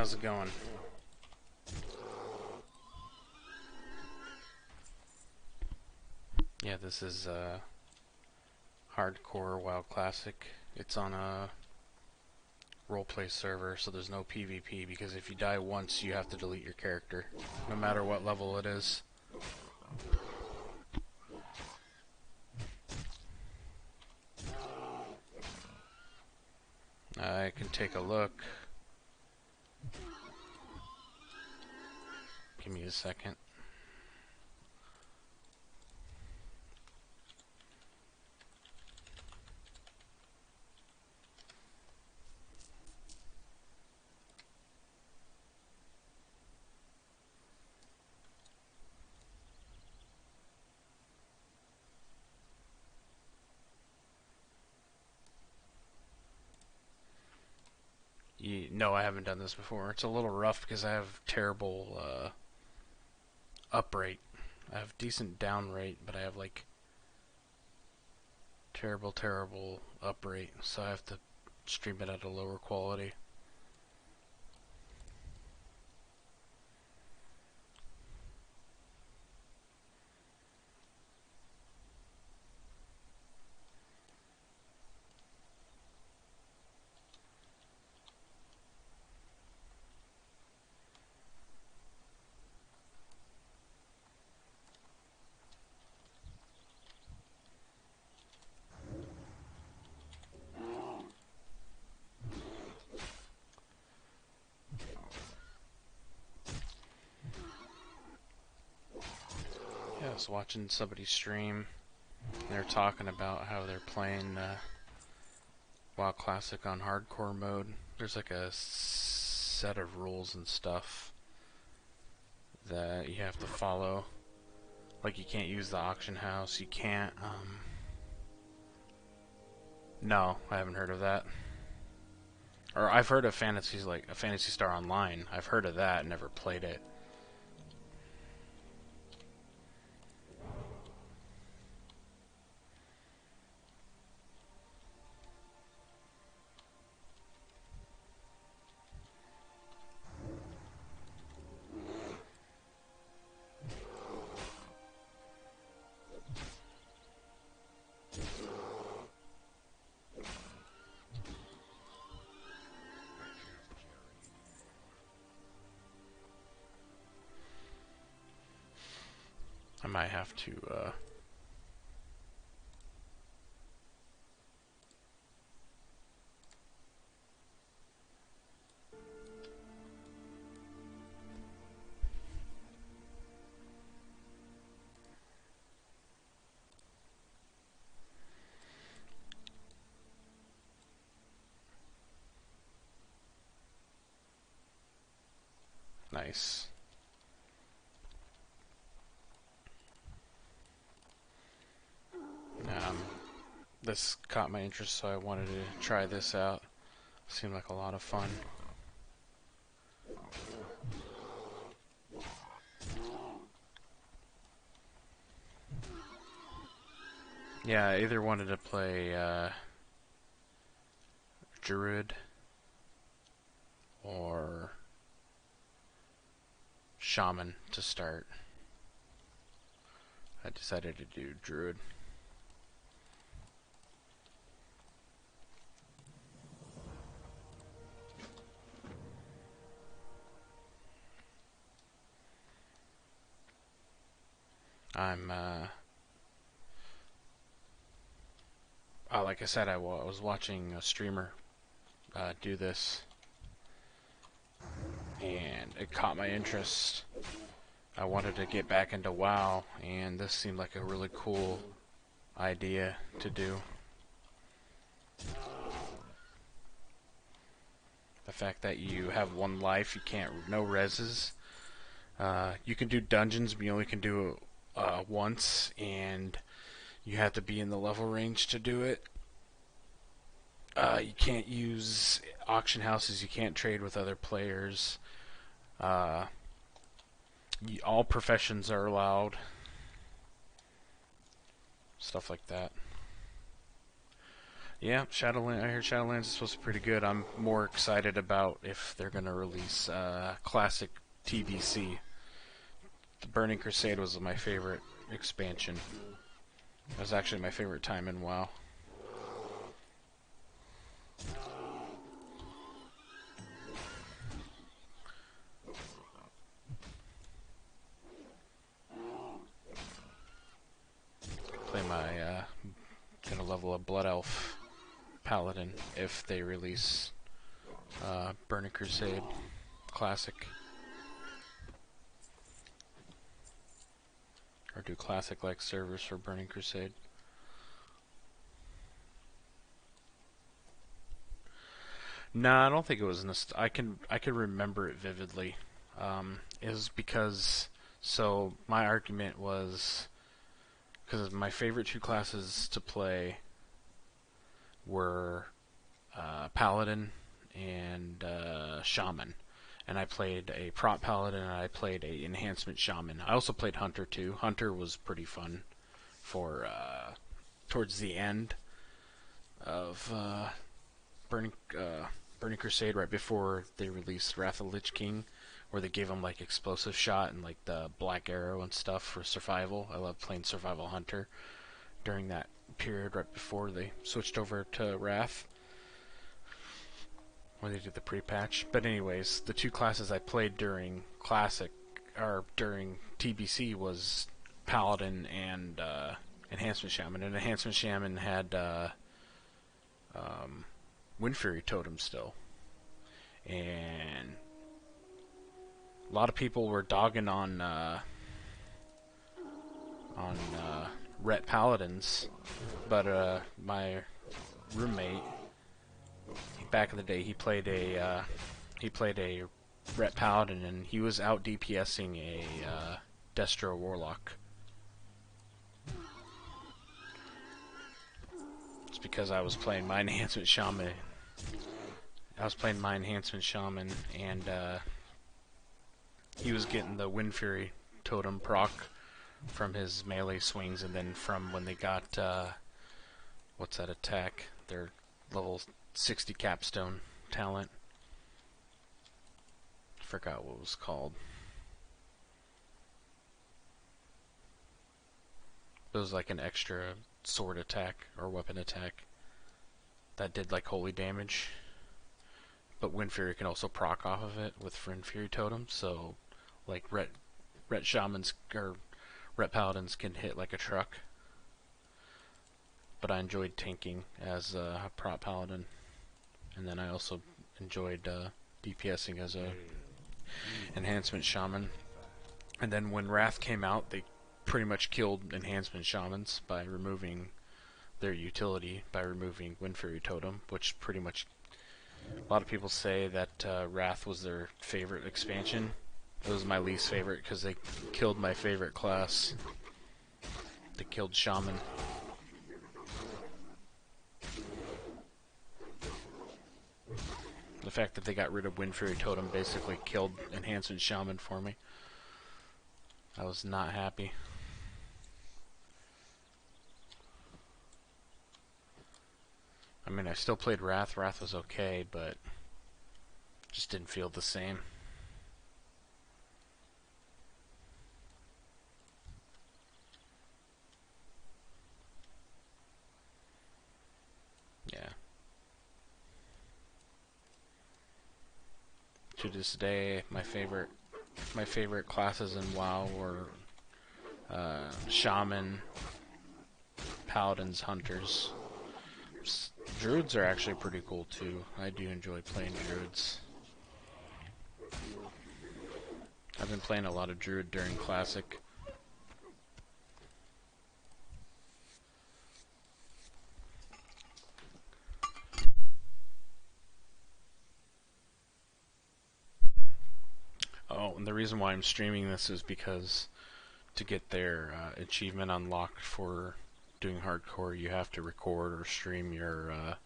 How's it going? Yeah, this is Hardcore WoW Classic. It's on a roleplay server, so there's no PvP, because if you die once, you have to delete your character, no matter what level it is. I can take a look. Give me a second. No, I haven't done this before. It's a little rough because I have terrible up rate. I have decent down rate, but I have like terrible up rate, so I have to stream it at a lower quality. Yeah, I was watching somebody stream. They're talking about how they're playing WoW Classic on hardcore mode. There's like a set of rules and stuff that you have to follow. Like you can't use the auction house. You can't. No, I haven't heard of that. Or I've heard of Fantasy's, like a Phantasy Star Online. I've heard of that. Never played it. I might have to. Nice. This caught my interest, so I wanted to try this out. Seemed like a lot of fun. Yeah, I either wanted to play Druid or Shaman to start. I decided to do Druid. I'm like I said, I was watching a streamer do this, and it caught my interest. I wanted to get back into WoW, and this seemed like a really cool idea to do. The fact that you have one life, you can't, no reses. You can do dungeons, but you only can do it once, and you have to be in the level range to do it. You can't use auction houses, you can't trade with other players. All professions are allowed. Stuff like that. Yeah, Shadowlands. I heard Shadowlands is supposed to be pretty good. I'm more excited about if they're gonna release classic TBC. The Burning Crusade was my favorite expansion. That was actually my favorite time in WoW. Play my gonna level a Blood Elf Paladin if they release Burning Crusade Classic. Or do Classic-like servers for Burning Crusade. No, I don't think it was. I can remember it vividly. It was because my argument was because my favorite two classes to play were Paladin and Shaman, and I played a prop Paladin and I played a enhancement Shaman. I also played Hunter too. Hunter was pretty fun for towards the end of Burning Crusade, right before they released Wrath of the Lich King, where they gave him like explosive shot and like the black arrow and stuff for survival. I love playing survival hunter during that period right before they switched over to Wrath, where they did the pre-patch. But anyways, the two classes I played during Classic or during TBC was Paladin and Enhancement Shaman. And Enhancement Shaman had Windfury Totem still, and a lot of people were dogging on Ret Paladins, but my roommate back in the day he played a Ret Paladin, and he was out DPSing a Destro Warlock. It's because I was playing my Enhancement Shaman. And he was getting the Windfury Totem proc from his melee swings, and then from when they got what's that attack? Their level 60 capstone talent. I forgot what it was called. It was like an extra sword attack or weapon attack that did like holy damage. But Windfury can also proc off of it with Windfury Totem, so like Ret Shamans or Ret Paladins can hit like a truck. But I enjoyed tanking as a prop Paladin, and then I also enjoyed DPSing as a Enhancement Shaman. And then when Wrath came out, they pretty much killed Enhancement Shamans by removing their utility, by removing Windfury Totem, which pretty much a lot of people say that Wrath was their favorite expansion. It was my least favorite because they killed my favorite class. They killed Shaman. The fact that they got rid of Windfury Totem basically killed Enhancement Shaman for me. I was not happy. I mean, I still played Wrath. Wrath was okay, but just didn't feel the same. Yeah. To this day, my favorite classes in WoW were Shaman, Paladins, Hunters. Druids are actually pretty cool too. I do enjoy playing Druids. I've been playing a lot of Druid during Classic. Oh, and the reason why I'm streaming this is because to get their achievement unlocked for doing hardcore, you have to record or stream your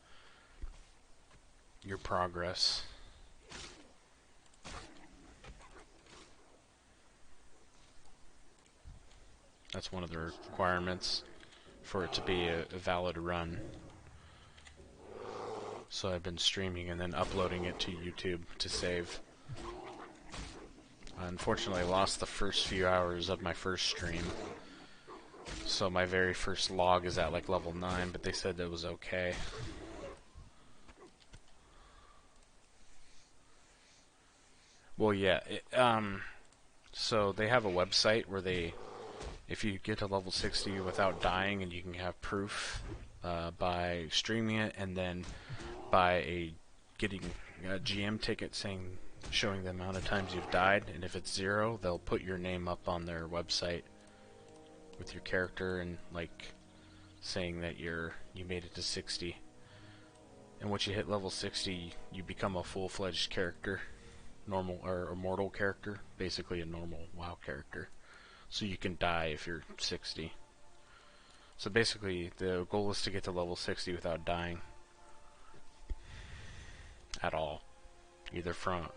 progress. That's one of the requirements for it to be a valid run. So I've been streaming and then uploading it to YouTube to save. I unfortunately lost the first few hours of my first stream. So my very first log is at like level 9, but they said that was okay. Well, yeah, so they have a website where if you get to level 60 without dying, and you can have proof by streaming it, and then by getting a GM ticket showing the amount of times you've died, and if it's 0, they'll put your name up on their website with your character and like saying that you made it to 60. And once you hit level 60, you become a full-fledged character, normal or immortal character, basically a normal WoW character. So you can die if you're 60. So basically, the goal is to get to level 60 without dying at all, either from,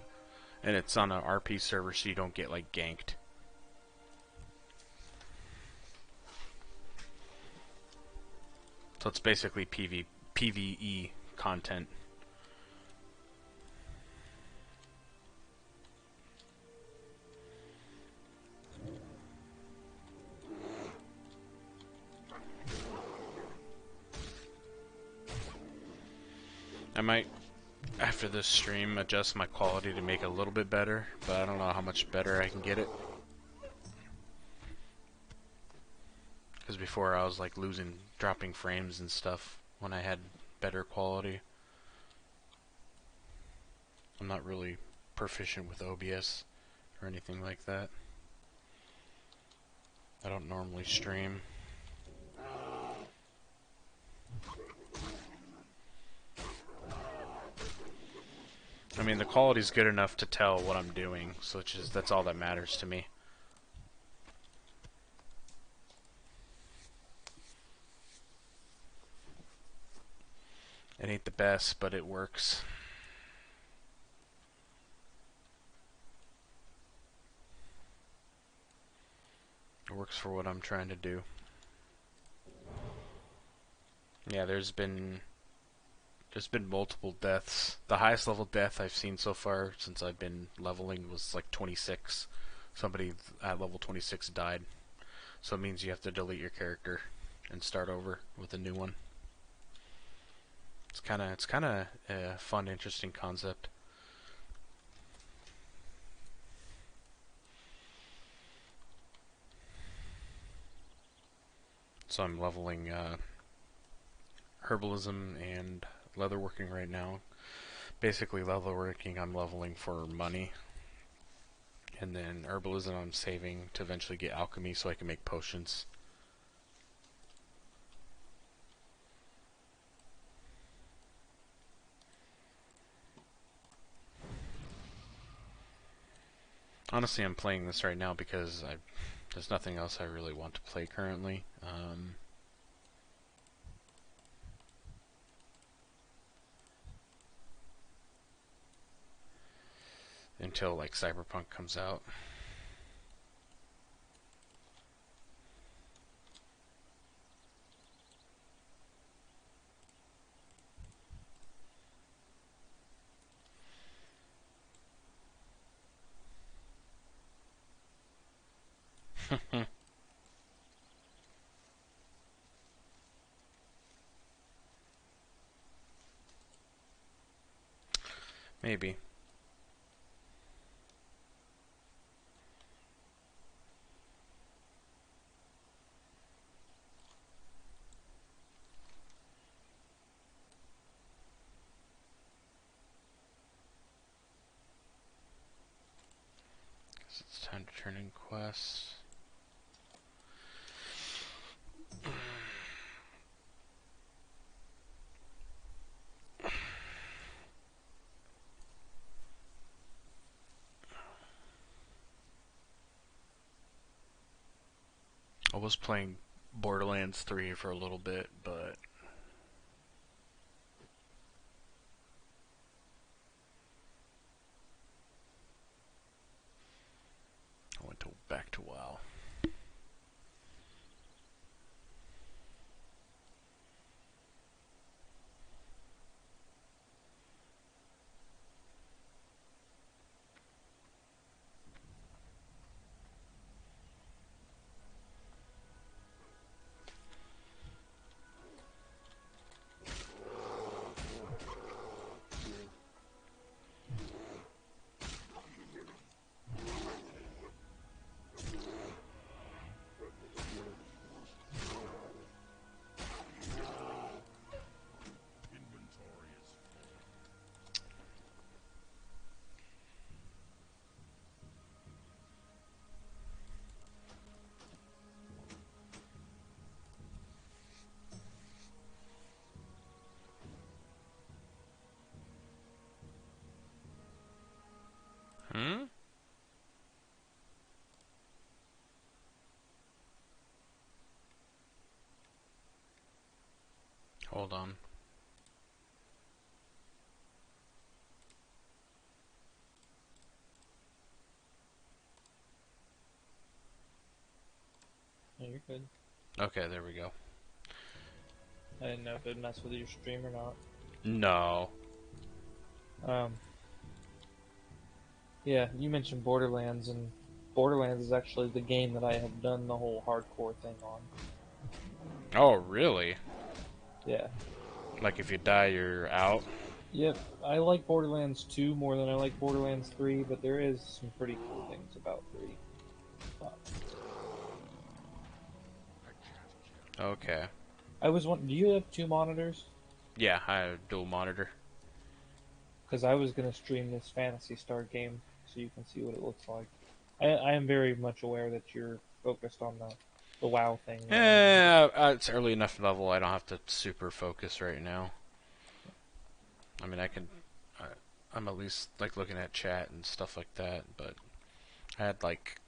and it's on an RP server, so you don't get like ganked. So it's basically PvE content. I might, after this stream, adjust my quality to make it a little bit better, but I don't know how much better I can get it. Because before I was like dropping frames and stuff when I had better quality. I'm not really proficient with OBS or anything like that. I don't normally stream. I mean, the quality's good enough to tell what I'm doing, so that's all that matters to me. It ain't the best, but it works. It works for what I'm trying to do. Yeah, there's been multiple deaths. The highest level death I've seen so far since I've been leveling was like 26. Somebody at level 26 died. So it means you have to delete your character and start over with a new one. It's kind of a fun, interesting concept. So I'm leveling herbalism and leatherworking right now. Basically, leatherworking I'm leveling for money, and then herbalism I'm saving to eventually get alchemy so I can make potions. Honestly, I'm playing this right now because there's nothing else I really want to play currently. Until like Cyberpunk comes out. Maybe. Guess it's time to turn in quests. I was playing Borderlands 3 for a little bit, but I went back to WoW. Hold on. No, you're good. Okay, there we go. I didn't know if it'd mess with your stream or not. No. Um, yeah, you mentioned Borderlands, and Borderlands is actually the game that I have done the whole hardcore thing on. Oh, really? Yeah. Like if you die, you're out? Yep, I like Borderlands 2 more than I like Borderlands 3, but there is some pretty cool things about 3. Okay. I was wondering, do you have two monitors? Yeah, I have a dual monitor. Because I was going to stream this Fantasy Star game so you can see what it looks like. I am very much aware that you're focused on the WoW thing, though. It's early enough level. I don't have to super focus right now. I mean, I can. I, I'm at least like looking at chat and stuff like that. But I had like.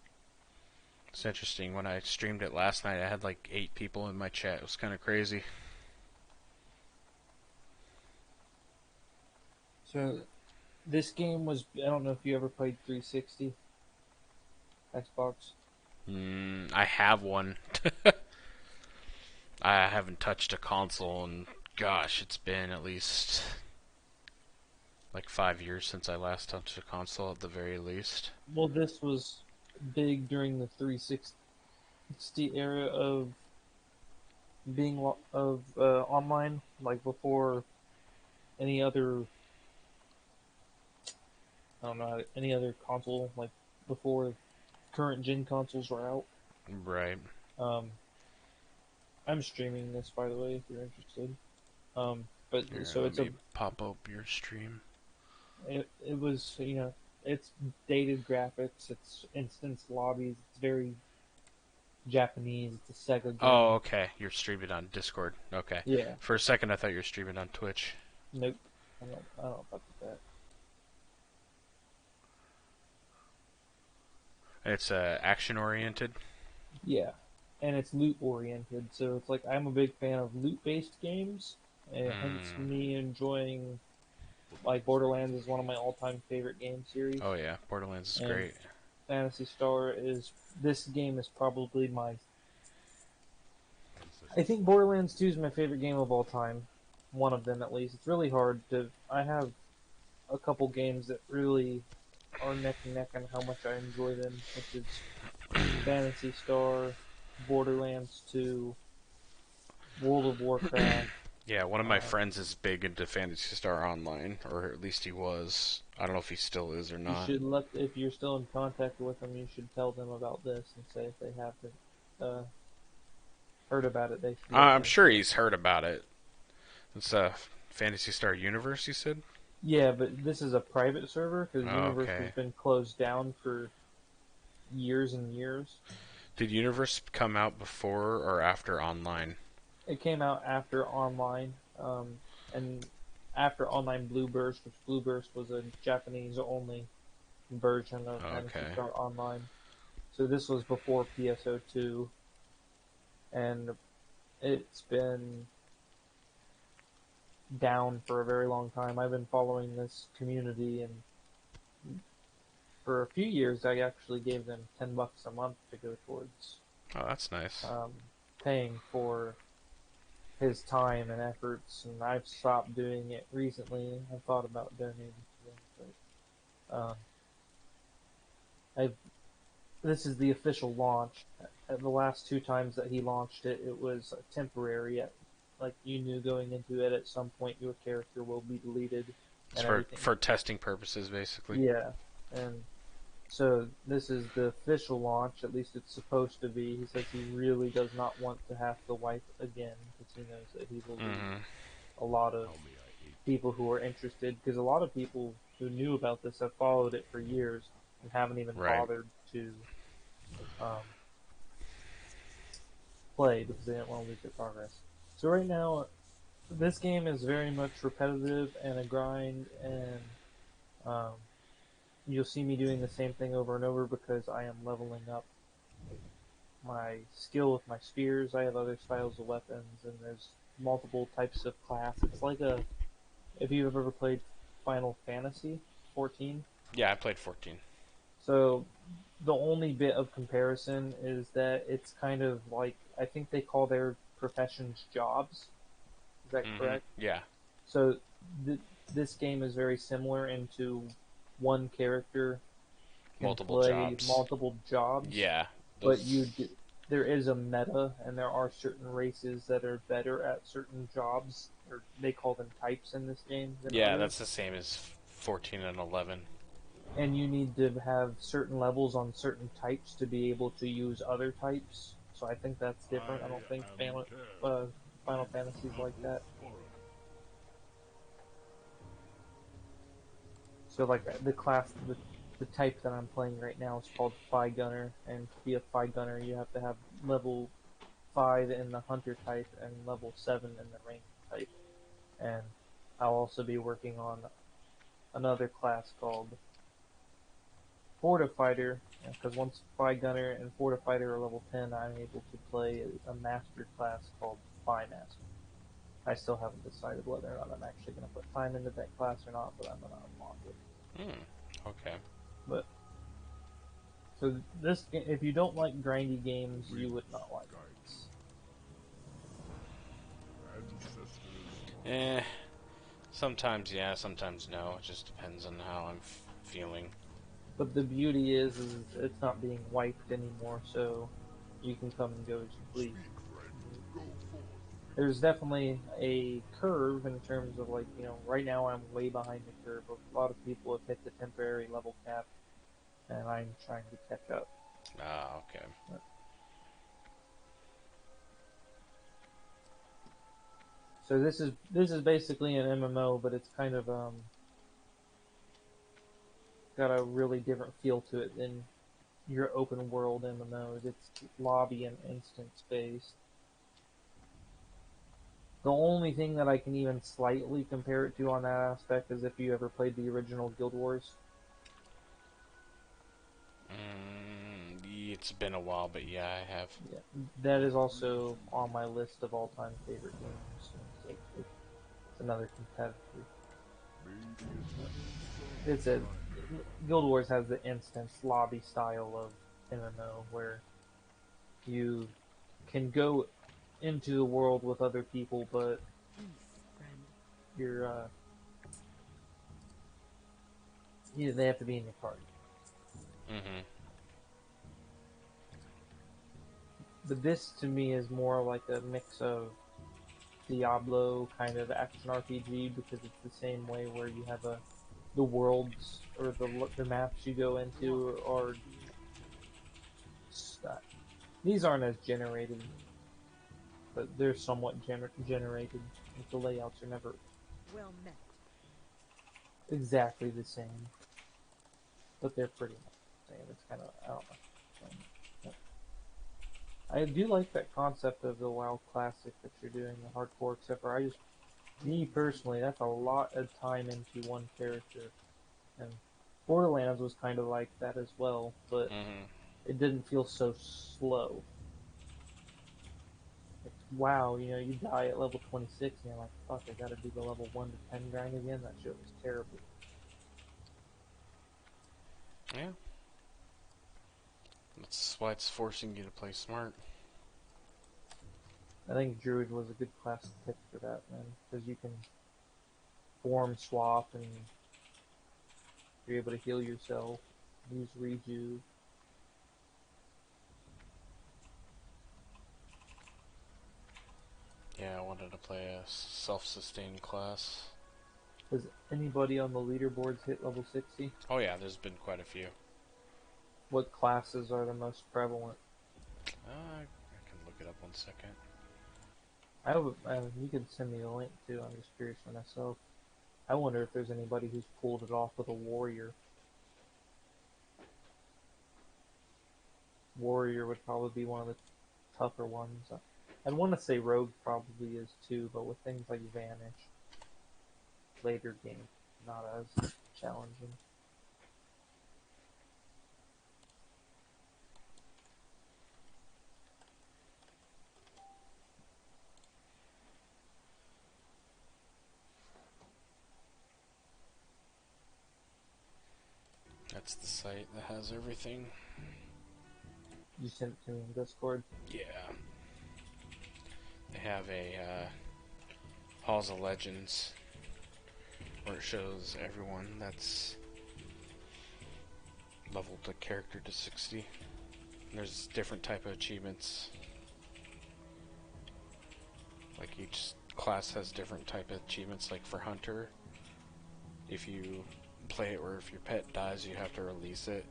It's interesting. When I streamed it last night, I had like 8 people in my chat. It was kind of crazy. So this game was, I don't know if you ever played 360 Xbox. I have one. I haven't touched a console, and gosh, it's been at least like 5 years since I last touched a console, at the very least. Well, this was big during the 360 era of being online, like before any other, I don't know, any other console, like before current gen consoles were out. Right. Um, I'm streaming this, by the way, if you're interested. But Here, so let it's a me pop up your stream. it was, it's dated graphics, it's instance lobbies, it's very Japanese, it's a Sega Oh, game. okay. You're streaming on Discord. Okay. Yeah, For a second, I thought you were streaming on Twitch. nope, I don't fuck with that. It's action oriented. Yeah, and it's loot oriented, so it's like I'm a big fan of loot based games, and hence Mm. me enjoying like Borderlands is one of my all time favorite game series, Oh yeah, Borderlands is and great. Fantasy Star is this game is probably my I think Borderlands 2 is my favorite game of all time. One of them, at least. It's really hard to. I have a couple games that really are neck and neck on how much I enjoy them, which is Fantasy Star, Borderlands 2, World of Warcraft. Yeah, one of my Um, friends is big into Phantasy Star Online, or at least he was. I don't know if he still is or you not. should let if you're still in contact with them, you should tell them about this and say if they haven't uh, heard about it, they should look I'm sure into it. he's heard about it. It's a Phantasy Star Universe, you said? Yeah, but this is a private server because Oh, Universe has okay. been closed down for years and years. Did Universe come out before or after Online? It came out after Online, and after Online Blue Burst, which Blue Burst was a Japanese only version of Fantasy Okay. Star Online. So this was before PSO2, and it's been down for a very long time. I've been following this community, and for a few years, I actually gave them $10 a month to go towards Oh, that's nice. um, paying for his time and efforts, and I've stopped doing it recently. I thought about donating to them, but I've this is the official launch. At the last two times that he launched it, it was temporary. Like you knew going into it, at some point your character will be deleted It's and for everything. testing purposes, basically. Yeah, and so this is the official launch. At least it's supposed to be. He says he really does not want to have to wipe again because he knows that he will lose Mm-hmm. a lot of people who are interested. Because a lot of people who knew about this have followed it for years and haven't even Right. bothered to um, play because they didn't want to lose their progress. So right now, this game is very much repetitive and a grind, and um, you'll see me doing the same thing over and over because I am leveling up my skill with my spears. I have other styles of weapons, and there's multiple types of class. It's like a if you've ever played Final Fantasy 14. Yeah, I played 14. So the only bit of comparison is that it's kind of like I think they call their professions jobs. Is that Mm-hmm. correct? Yeah. So th- this game is very similar into one character can Multiple play jobs. multiple jobs, Yeah. but Those. there is a meta, and there are certain races that are better at certain jobs, or they call them types in this game than Yeah, others. that's the same as 14 and 11. And you need to have certain levels on certain types to be able to use other types. So I think that's different. I don't think Final Fantasy's like that. So like the type that I'm playing right now is called Phi Gunner, and to be a Phi Gunner, you have to have level 5 in the Hunter type and level 7 in the Ranger type. And I'll also be working on another class called Fortifighter, because once Phi Gunner and Fortifighter are level 10, I'm able to play a master class called Phi Master. I still haven't decided whether or not I'm actually going to put time into that class or not, but I'm going to unlock it. Hmm. Okay. But so this, if you don't like grindy games, you would not like this. Eh. Sometimes yeah, sometimes no. It just depends on how I'm feeling. But the beauty is it's not being wiped anymore, so you can come and go as you please. There's definitely a curve in terms of like, right now I'm way behind the curve. A lot of people have hit the temporary level cap, and I'm trying to catch up. Ah, okay. So this is basically an MMO, but it's kind of got a really different feel to it than your open world MMOs. It's lobby and instance based. The only thing that I can even slightly compare it to on that aspect is if you ever played the original Guild Wars. It's been a while, but yeah, I have. Yeah, that is also on my list of all-time favorite games. It's another competitor. It's a Guild Wars has the instance lobby style of MMO where you can go into the world with other people, but you're they have to be in your party. Mm-hmm. But this to me is more like a mix of Diablo kind of action RPG because it's the same way where you have the worlds or the maps you go into are these aren't as generated, but they're somewhat generated. Like the layouts are never Well met. exactly the same, but they're pretty much the same. It's kind of I don't know. I do like that concept of the WoW Classic that you're doing the hardcore, except for me personally, that's a lot of time into one character, and Borderlands was kind of like that as well, but Mm-hmm. it didn't feel so slow. Like, wow, you die at level 26 and you're like, fuck, I gotta do the level 1 to 10 grind again? That shit was terrible. Yeah. That's why it's forcing you to play smart. I think Druid was a good class to pick for that, man, because you can form swap and you're able to heal yourself, use reju. Yeah, I wanted to play a self-sustained class. Has anybody on the leaderboards hit level 60? Oh yeah, there's been quite a few. What classes are the most prevalent? I can look it up 1 second. You can send me the link too. I'm just curious for myself. I wonder if there's anybody who's pulled it off with a warrior. Warrior would probably be one of the tougher ones. I'd want to say Rogue probably is too, but with things like Vanish, later game, not as challenging. That's the site that has everything. You sent it to me in Discord. Yeah. They have a Halls of Legends where it shows everyone that's leveled the character to 60. And there's different type of achievements. Like each class has different type of achievements. Like for Hunter, if you play it or if your pet dies, you have to release it.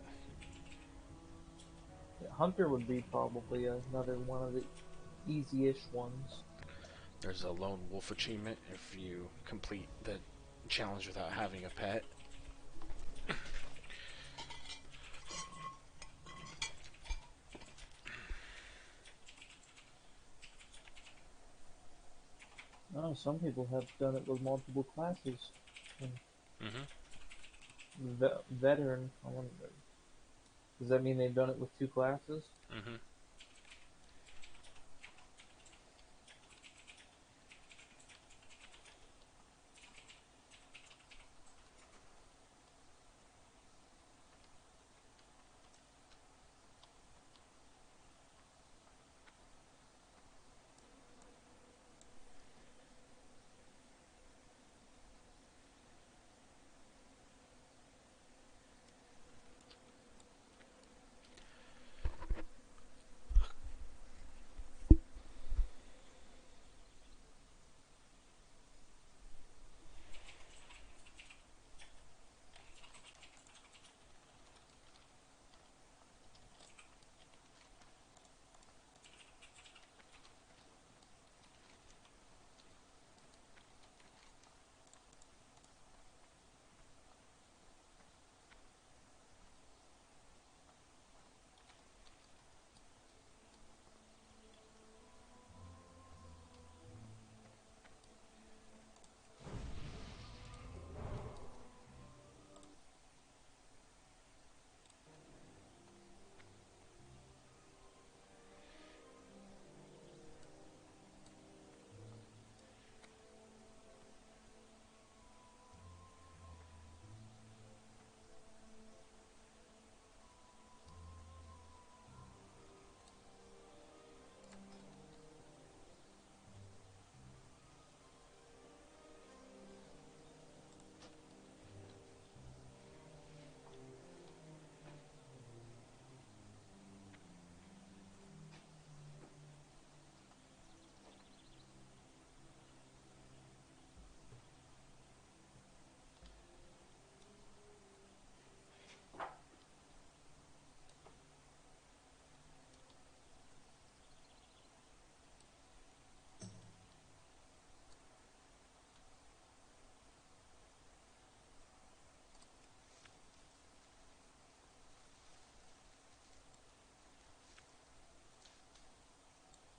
Yeah, Hunter would be probably another one of the easy-ish ones. There's a lone wolf achievement if you complete the challenge without having a pet. No, some people have done it with multiple classes. Mm-hmm. Veteran, I wonder, does that mean they've done it with two classes? Mm-hmm.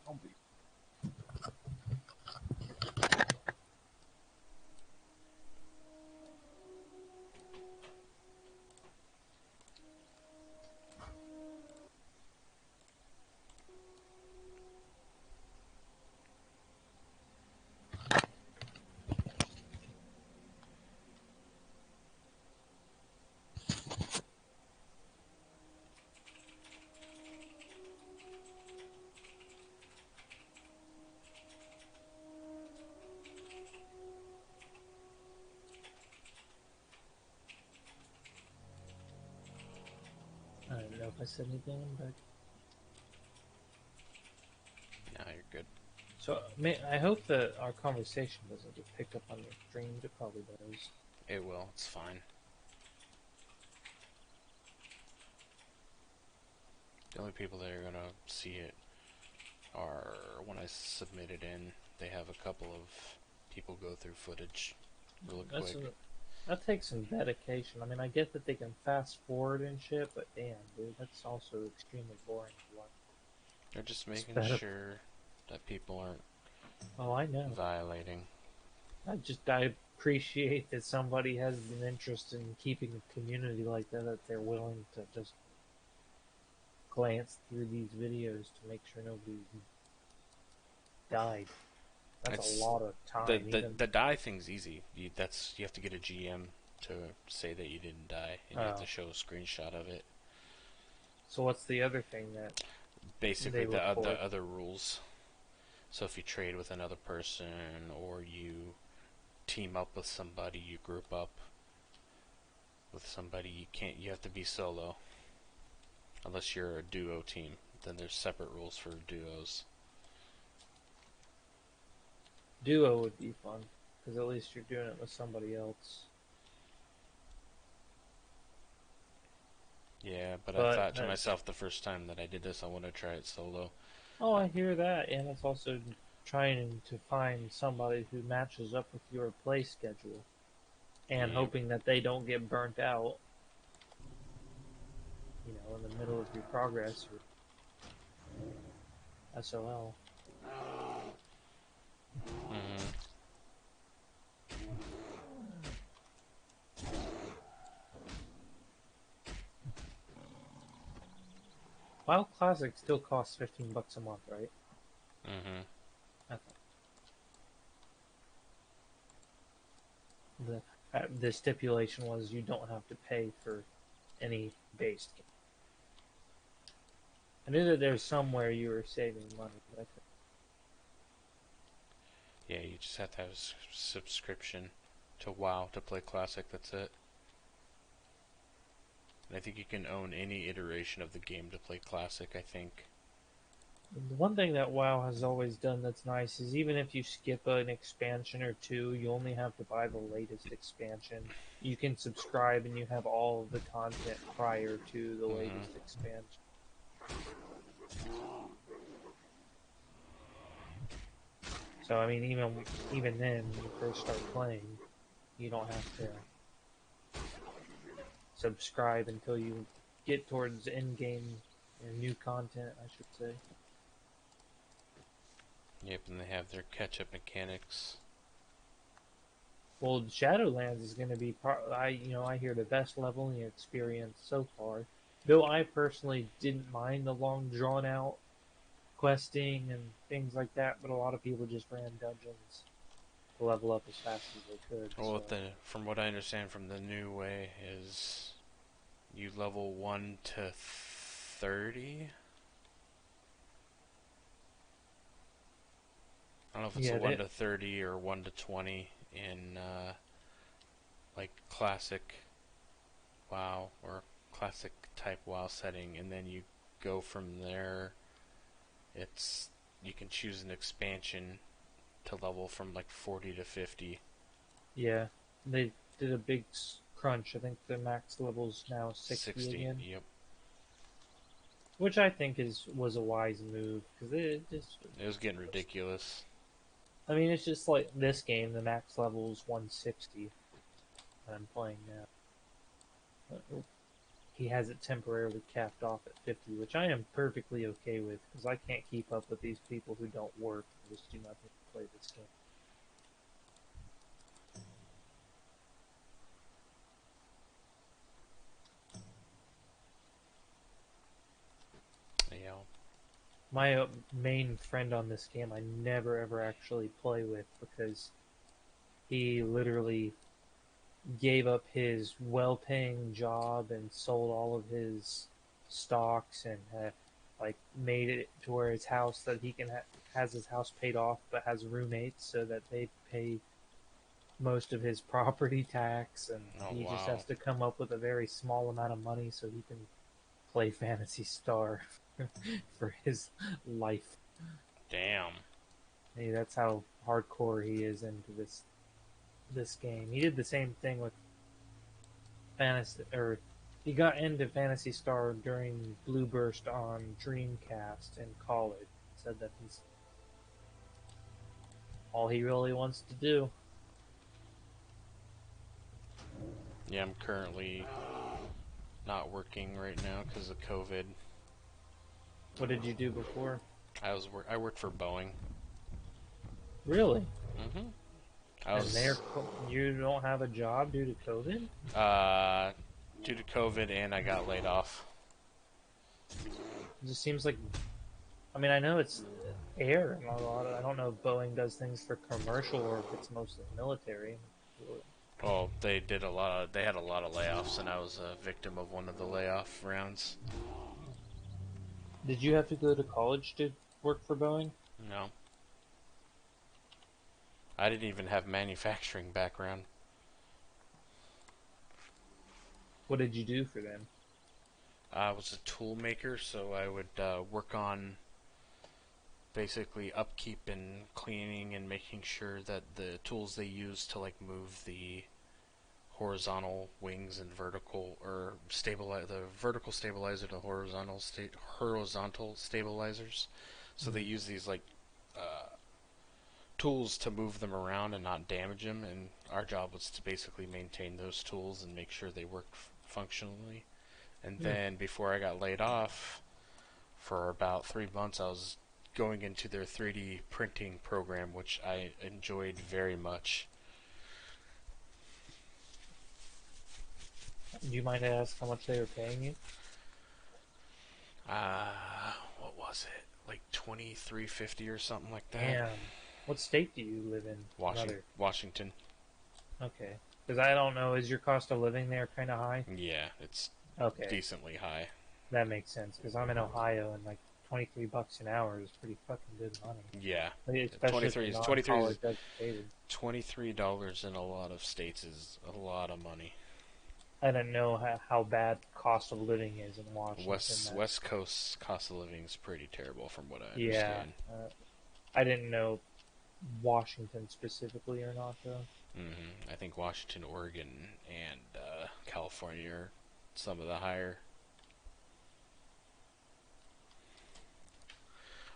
I'll be. I don't know if I said anything, but Now you're good. so I hope that our conversation doesn't get picked up on your streams. It probably does. It will. It's fine. The only people that are gonna see it are when I submit it in. They have a couple of people go through footage real quick. That takes some dedication. I mean, I get that they can fast forward and shit, but damn, dude, that's also extremely boring to watch. They're just making better- sure that people aren't Oh, I know. violating. I appreciate that somebody has an interest in keeping a community like that, that they're willing to just glance through these videos to make sure nobody died. That's It's- a lot of time. The die thing's easy. You have to get a GM to say that you didn't die, and you have to Oh, show a screenshot of it. so what's the other thing that Basically, they look for? the other rules. So if you trade with another person, or you team up with somebody, you group up with somebody, you have to be solo. Unless you're a duo team. Then there's separate rules for duos. Duo would be fun, because at least you're doing it with somebody else. Yeah, but I But thought to myself the first time that I did this, I want to try it solo. oh, I hear that, and it's also trying to find somebody who matches up with your play schedule, and Yeah. hoping that they don't get burnt out, in the middle of your progress or SOL. Hmm. WoW Classic still costs $15 a month, right? Hmm. Okay. The stipulation was you don't have to pay for any base game. I knew that there's somewhere you were saving money, but I couldn't. Yeah, you just have to have a subscription to WoW to play Classic. That's it. And I think you can own any iteration of the game to play Classic. I think. The one thing that WoW has always done that's nice is even if you skip an expansion or two, you only have to buy the latest expansion. You can subscribe and you have all of the content prior to the Hmm. latest expansion. So I mean, even then, when you first start playing, you don't have to subscribe until you get towards end game or new content, I should say. Yep, and they have their catch-up mechanics. Well, Shadowlands is going to be I hear the best leveling experience so far. Though I personally didn't mind the long drawn out questing and things like that, but a lot of people just ran dungeons to level up as fast as they could. Well, So from what I understand from the new way is you level 1 to 30. I don't know if it's a yeah, 1 to 30 or 1 to 20 in like classic WoW or classic type WoW setting, and then you go from there. It's you can choose an expansion to level from like 40 to 50. they did a big crunch. I think the max level's now 60 60. again, Yep. which I think was a wise move because it just. It was getting ridiculous. I mean, it's just like this game. The max level is 160 that I'm playing now. He has it temporarily capped off at 50, which I am perfectly okay with because I can't keep up with these people who don't work and just do nothing to play this game. You know. My main friend on this game I never ever actually play with because he literally gave up his well-paying job and sold all of his stocks and like made it to where his house that he can has his house paid off but has roommates so that they pay most of his property tax, and Oh he just has wow. to come up with a very small amount of money so he can play Fantasy Star for his life. Damn. Hey, that's how hardcore he is into this game. He did the same thing with Fantasy, or he got into Fantasy Star during Blue Burst on Dreamcast in college. Said that he's all he really wants to do. Yeah, I'm currently not working right now because of COVID. What did you do before? I worked for Boeing. Really? Hmm. I And there, was you don't have a job due to COVID? uh due to COVID, and I got laid off. It just seems like, I mean, I know it's air and a lot of, I don't know if Boeing does things for commercial or if it's mostly military. Well, they did a lot of. They had a lot of layoffs, and I was a victim of one of the layoff rounds. Did you have to go to college to work for Boeing? No, I didn't even have manufacturing background. What did you do for them? I was a tool maker, so I would work on basically upkeep and cleaning and making sure that the tools they use to like move the horizontal wings and vertical or stabilize the vertical stabilizer to horizontal stabilizers. So they Mm. use these like tools to move them around and not damage them. And our job was to basically maintain those tools and make sure they worked functionally. And Mm. then before I got laid off, for about 3 months, I was going into their 3D printing program, which I enjoyed very much. Do you mind to ask how much they were paying you? What was it? Like 2350 or something like that. Damn. What state do you live in? Another. Washington. Okay. Because I don't know, is your cost of living there kind of high? Yeah, it's Okay, decently high. that makes sense. Because I'm in Ohio and like 23 bucks an hour is pretty fucking good money. Yeah, Like, especially for 23 is non-college educated. $23 in a lot of states is a lot of money. I don't know how bad cost of living is in Washington. West Coast cost of living is pretty terrible, from what I Yeah, understand. I didn't know Washington specifically or not though. I think Washington, Oregon, and California are some of the higher.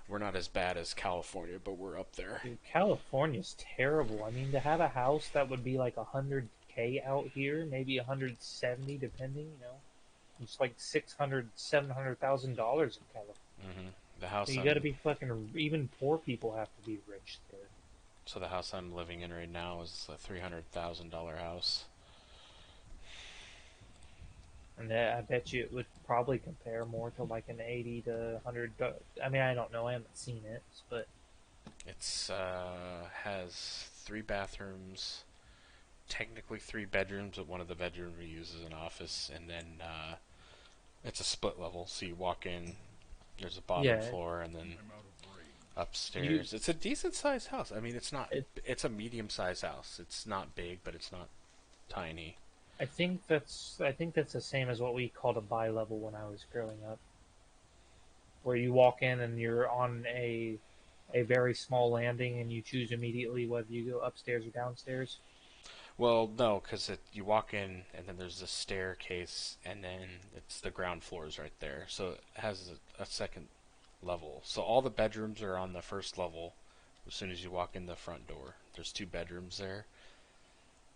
We're not as bad as California, but we're up there. Dude, California's terrible. I mean, to have a house that would be like 100K out here, maybe 170 depending, it's like 600, $700,000 in California. The house You got to be fucking. Even poor people have to be rich there. So the house I'm living in right now is a $300,000 house. And I bet you it would probably compare more to like an 80 to 100. I mean, I don't know. I haven't seen it, but It's has 3 bathrooms, technically 3 bedrooms, but one of the bedrooms we use as an office, and then it's a split level. So you walk in, there's a bottom yeah, floor, and then you. upstairs. It's a decent sized house. I mean, it's not. It, It's a medium sized house. It's not big, but it's not tiny. I think that's the same as what we called a bi-level when I was growing up, where you walk in and you're on a very small landing and you choose immediately whether you go upstairs or downstairs. Well, no, because you walk in and then there's a staircase, and then it's the ground floor is right there. So it has a second level. So all the bedrooms are on the first level. As soon as you walk in the front door, there's 2 bedrooms there,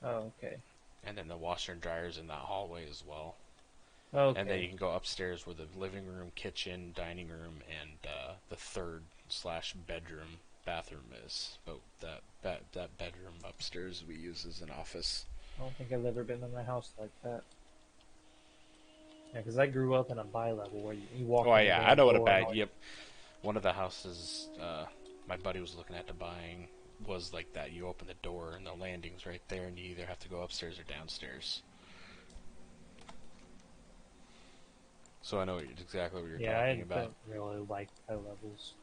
Oh, okay. and then the washer and dryer's in that hallway as well. And then you Okay. can go upstairs where the living room, kitchen, dining room, and the third slash bedroom bathroom is. But that bedroom upstairs we use as an office. I don't think I've ever been in a house like that. Yeah, because I grew up in a bi-level where you walk Oh in the yeah, I damn know what a door and bad. all. Yep, one of the houses my buddy was looking at to buying was like that. You open the door and the landing's right there, and you either have to go upstairs or downstairs. So I know exactly what you're Yeah, talking I about. don't really like bi-levels.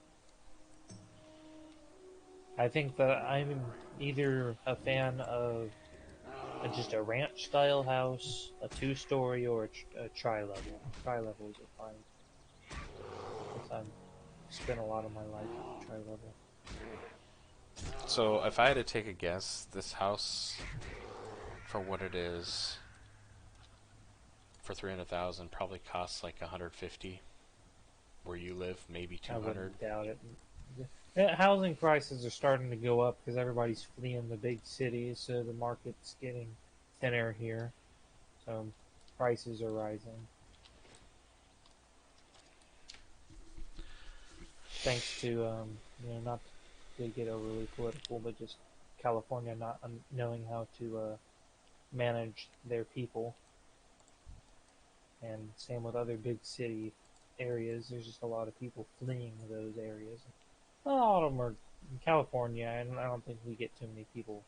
I think that I'm either a fan of just a ranch style house, a two-story, or a tri-level. Tri-levels are fine since I've spent a lot of my life in tri-level. So if I had to take a guess, this house, for what it is, for 300,000, probably costs like 150. Where you live, maybe I 200. wouldn't doubt it. Housing prices are starting to go up because everybody's fleeing the big cities, so the market's getting thinner here. So prices are rising thanks to not to get overly political, but just California not knowing how to manage their people, and same with other big city areas. There's just a lot of people fleeing those areas. A lot of them are in California, and I don't think we get too many people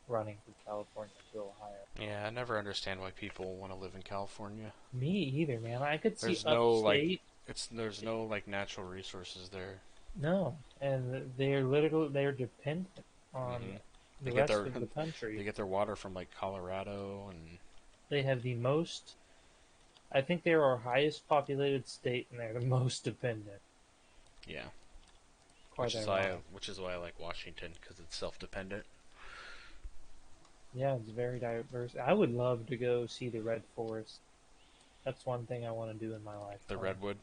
running from California to Ohio. Yeah, I never understand why people want to live in California. Me either, man. I could see There's no like upstate. there's no like natural resources there. No, and they're dependent on Hmm. They the get rest their of the they country. get their water from like Colorado and They have the most. I think they're our highest populated state, and they're the most dependent. yeah, Quite ironic. which is why I like Washington because it's self-dependent. Yeah, it's very diverse. I would love to go see the Red Forest. That's one thing I want to do in my The lifetime. redwood,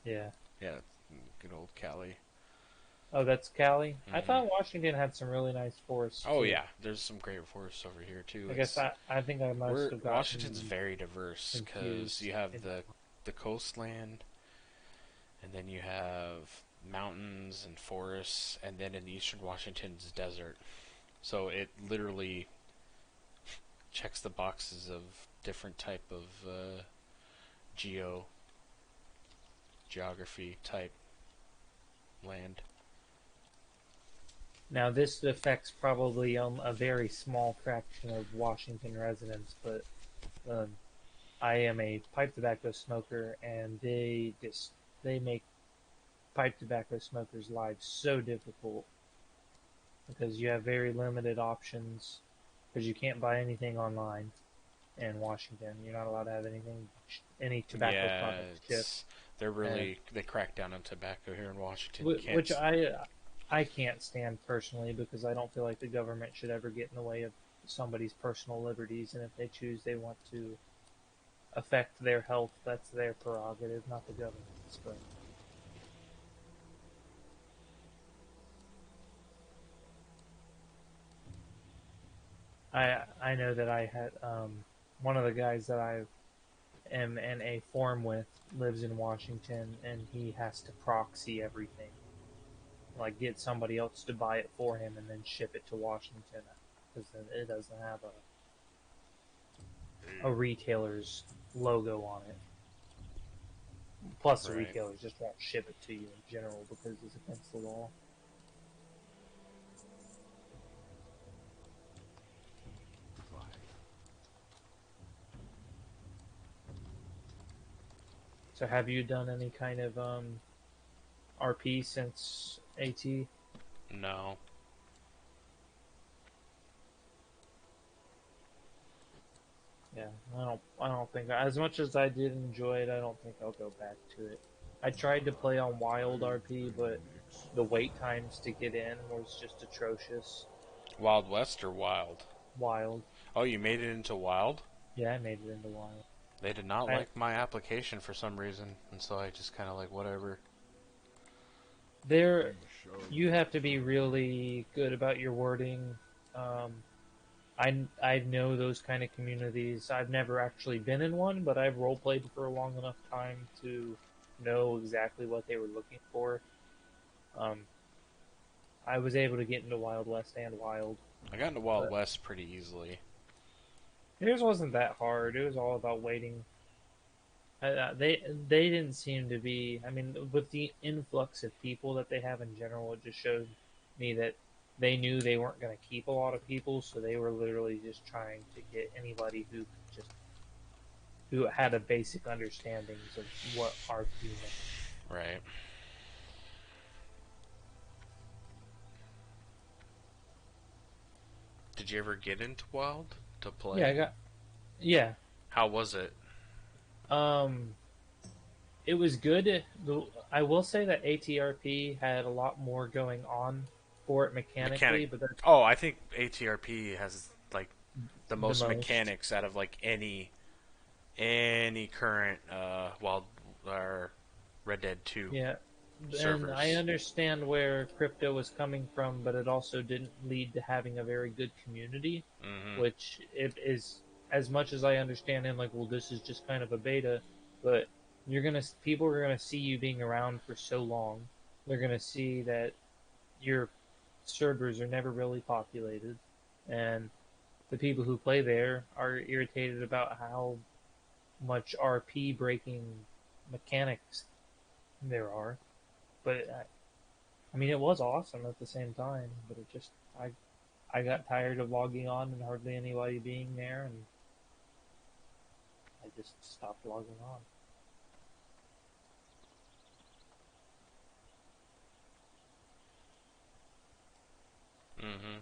Yeah. yeah, good old Cali. Oh, that's Cali? I Hmm. thought Washington had some really nice forests Oh too. yeah, there's some great forests over here too. I guess I think I must have Washington's gotten very diverse because confused. you have the coastland, and then you have mountains and forests, and then in eastern Washington's desert. So it literally checks the boxes of different type of geo geography type land. Now, this affects probably a very small fraction of Washington residents, but um, I am a pipe tobacco smoker, and they make pipe tobacco smokers' lives so difficult because you have very limited options because you can't buy anything online in Washington. You're not allowed to have any tobacco Yeah, products shipped, it's and they crack down on tobacco here in Washington. You can't. which I can't stand personally because I don't feel like the government should ever get in the way of somebody's personal liberties, and if they choose they want to affect their health, that's their prerogative, not the government's. But I know that I had one of the guys that I am in a forum with lives in Washington, and he has to proxy everything, like get somebody else to buy it for him and then ship it to Washington because it doesn't have a retailer's logo on it. Plus, the Right. retailers just won't ship it to you in general because it's against the law. So, have you done any kind of RP since AT? No. Yeah, I don't think as much as I did enjoy it, I don't think I'll go back to it. I tried to play on Wild RP, but the wait times to get in was just atrocious. Wild West or Wild? Wild. Oh, you made it into Wild? Yeah, I made it into Wild. They did not I like my application for some reason, and so I just kind of like whatever. there you have to be really good about your wording. Um, I know those kind of communities. I've never actually been in one, but I've role played for a long enough time to know exactly what they were looking for. Um, I was able to get into Wild West and Wild, I got into Wild but West pretty easily. theirs wasn't that hard. It was all about waiting. They didn't seem to be. I mean, with the influx of people that they have in general, it just showed me that they knew they weren't going to keep a lot of people, so they were literally just trying to get anybody who had a basic understandings of what RP meant. Right. Did you ever get into Wild to Yeah, play? I got. Yeah, How was it? um, it was good. I will say that ATRP had a lot more going on for it Mechanic. mechanically, but that's Oh, I think ATRP has like the the most most. mechanics out of like any current Wild or Red Dead 2 Yeah, and I servers. understand where crypto was coming from, but it also didn't lead to having a very good community, Hmm. which it is as much as I understand him like, well, this is just kind of a beta, but people are gonna see you being around for so long. They're gonna see that your servers are never really populated, and the people who play there are irritated about how much RP breaking mechanics there are. But I mean, it was awesome at the same time, but it just I got tired of logging on and hardly anybody being there, and I just stopped logging on. Hmm.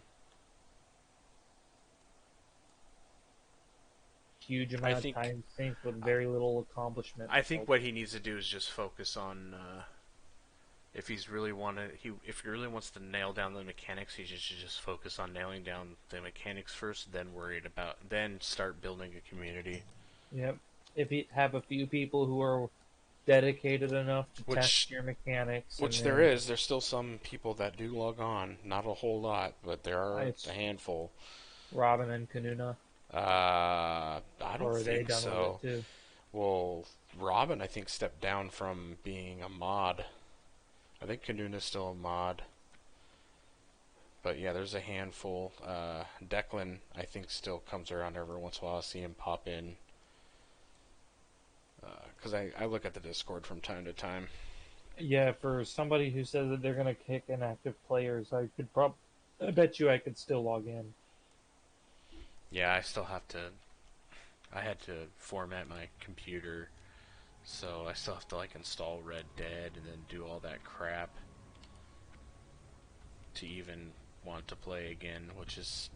Huge I amount of think time sink with very little accomplishment. I think So, what he needs to do is just focus on if he really wants to nail down the mechanics, he should just focus on nailing down the mechanics first, then start building a community. yep. If you have a few people who are dedicated enough to test Which your mechanics, and which there then is. There's still some people that do log on. Not a whole lot, but there are a it's handful. Robin and Kanuna, I don't or are they think done with it so. too? Well, Robin, I think, stepped down from being a mod. I think Kanuna's still a mod. But yeah, there's a handful. Declan, I think, still comes around every once in a while. I see him pop in. Because I look at the Discord from time to time. Yeah, for somebody who says that they're gonna kick inactive players, I bet you I could still log in. Yeah, I still have to. I had to format my computer, so I still have to like install Red Dead and then do all that crap to even want to play again, which is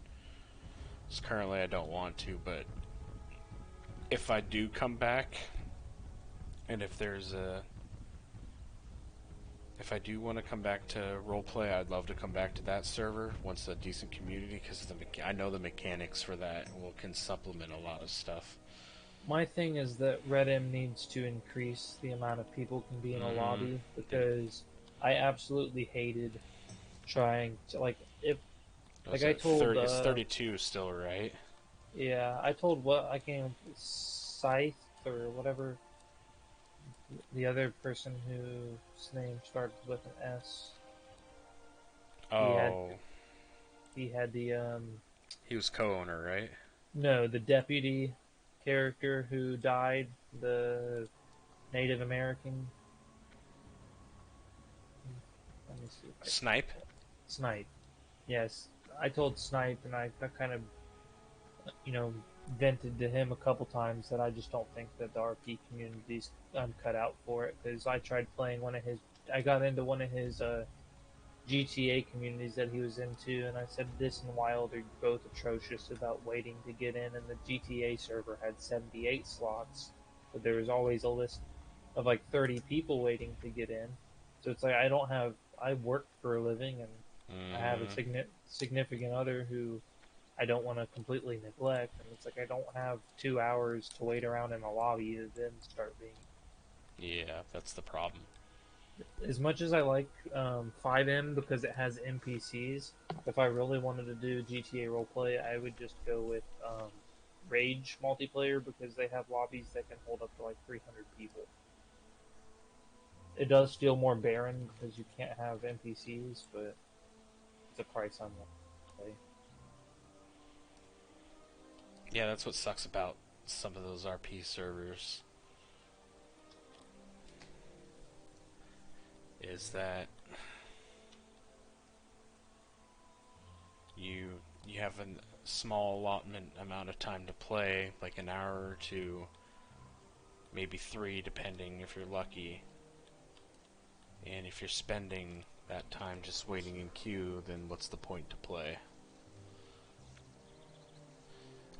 currently I don't want to, but if I do come back, and if I do want to come back to roleplay, I'd love to come back to that server once a decent community, because I know the mechanics for that can supplement a lot of stuff. My thing is that Redm needs to increase the amount of people can be in a Mm-hmm. lobby because I absolutely hated trying to like Was I it told 30? It's 32 still, right? yeah, I told what I came Scythe or whatever the other person whose name started with an S. He had Oh, he had the he was co-owner, right? no, the deputy character who died, the Native American. Let me see if I can Snipe. Snipe. Yes, I told Snipe, and I kind of you know vented to him a couple times that I just don't think that the RP community's cut out for it because I tried playing I got into one of his GTA communities that he was into, and I said this and Wild are both atrocious about waiting to get in, and the GTA server had 78 slots, but there was always a list of like 30 people waiting to get in. So it's like I work for a living, and I have a Mm-hmm. significant other who I don't want to completely neglect, and it's like I don't have 2 hours to wait around in a lobby to then start being. Yeah, that's the problem. As much as I like 5M because it has NPCs, if I really wanted to do GTA roleplay, I would just go with Rage multiplayer because they have lobbies that can hold up to like 300 people. It does feel more barren because you can't have NPCs, but it's a price I'm willing to pay. Yeah, that's what sucks about some of those RP servers is that you you have a small allotment amount of time to play, like an hour or two, maybe three, depending if you're lucky. And if you're spending that time just waiting in queue, then what's the point to play?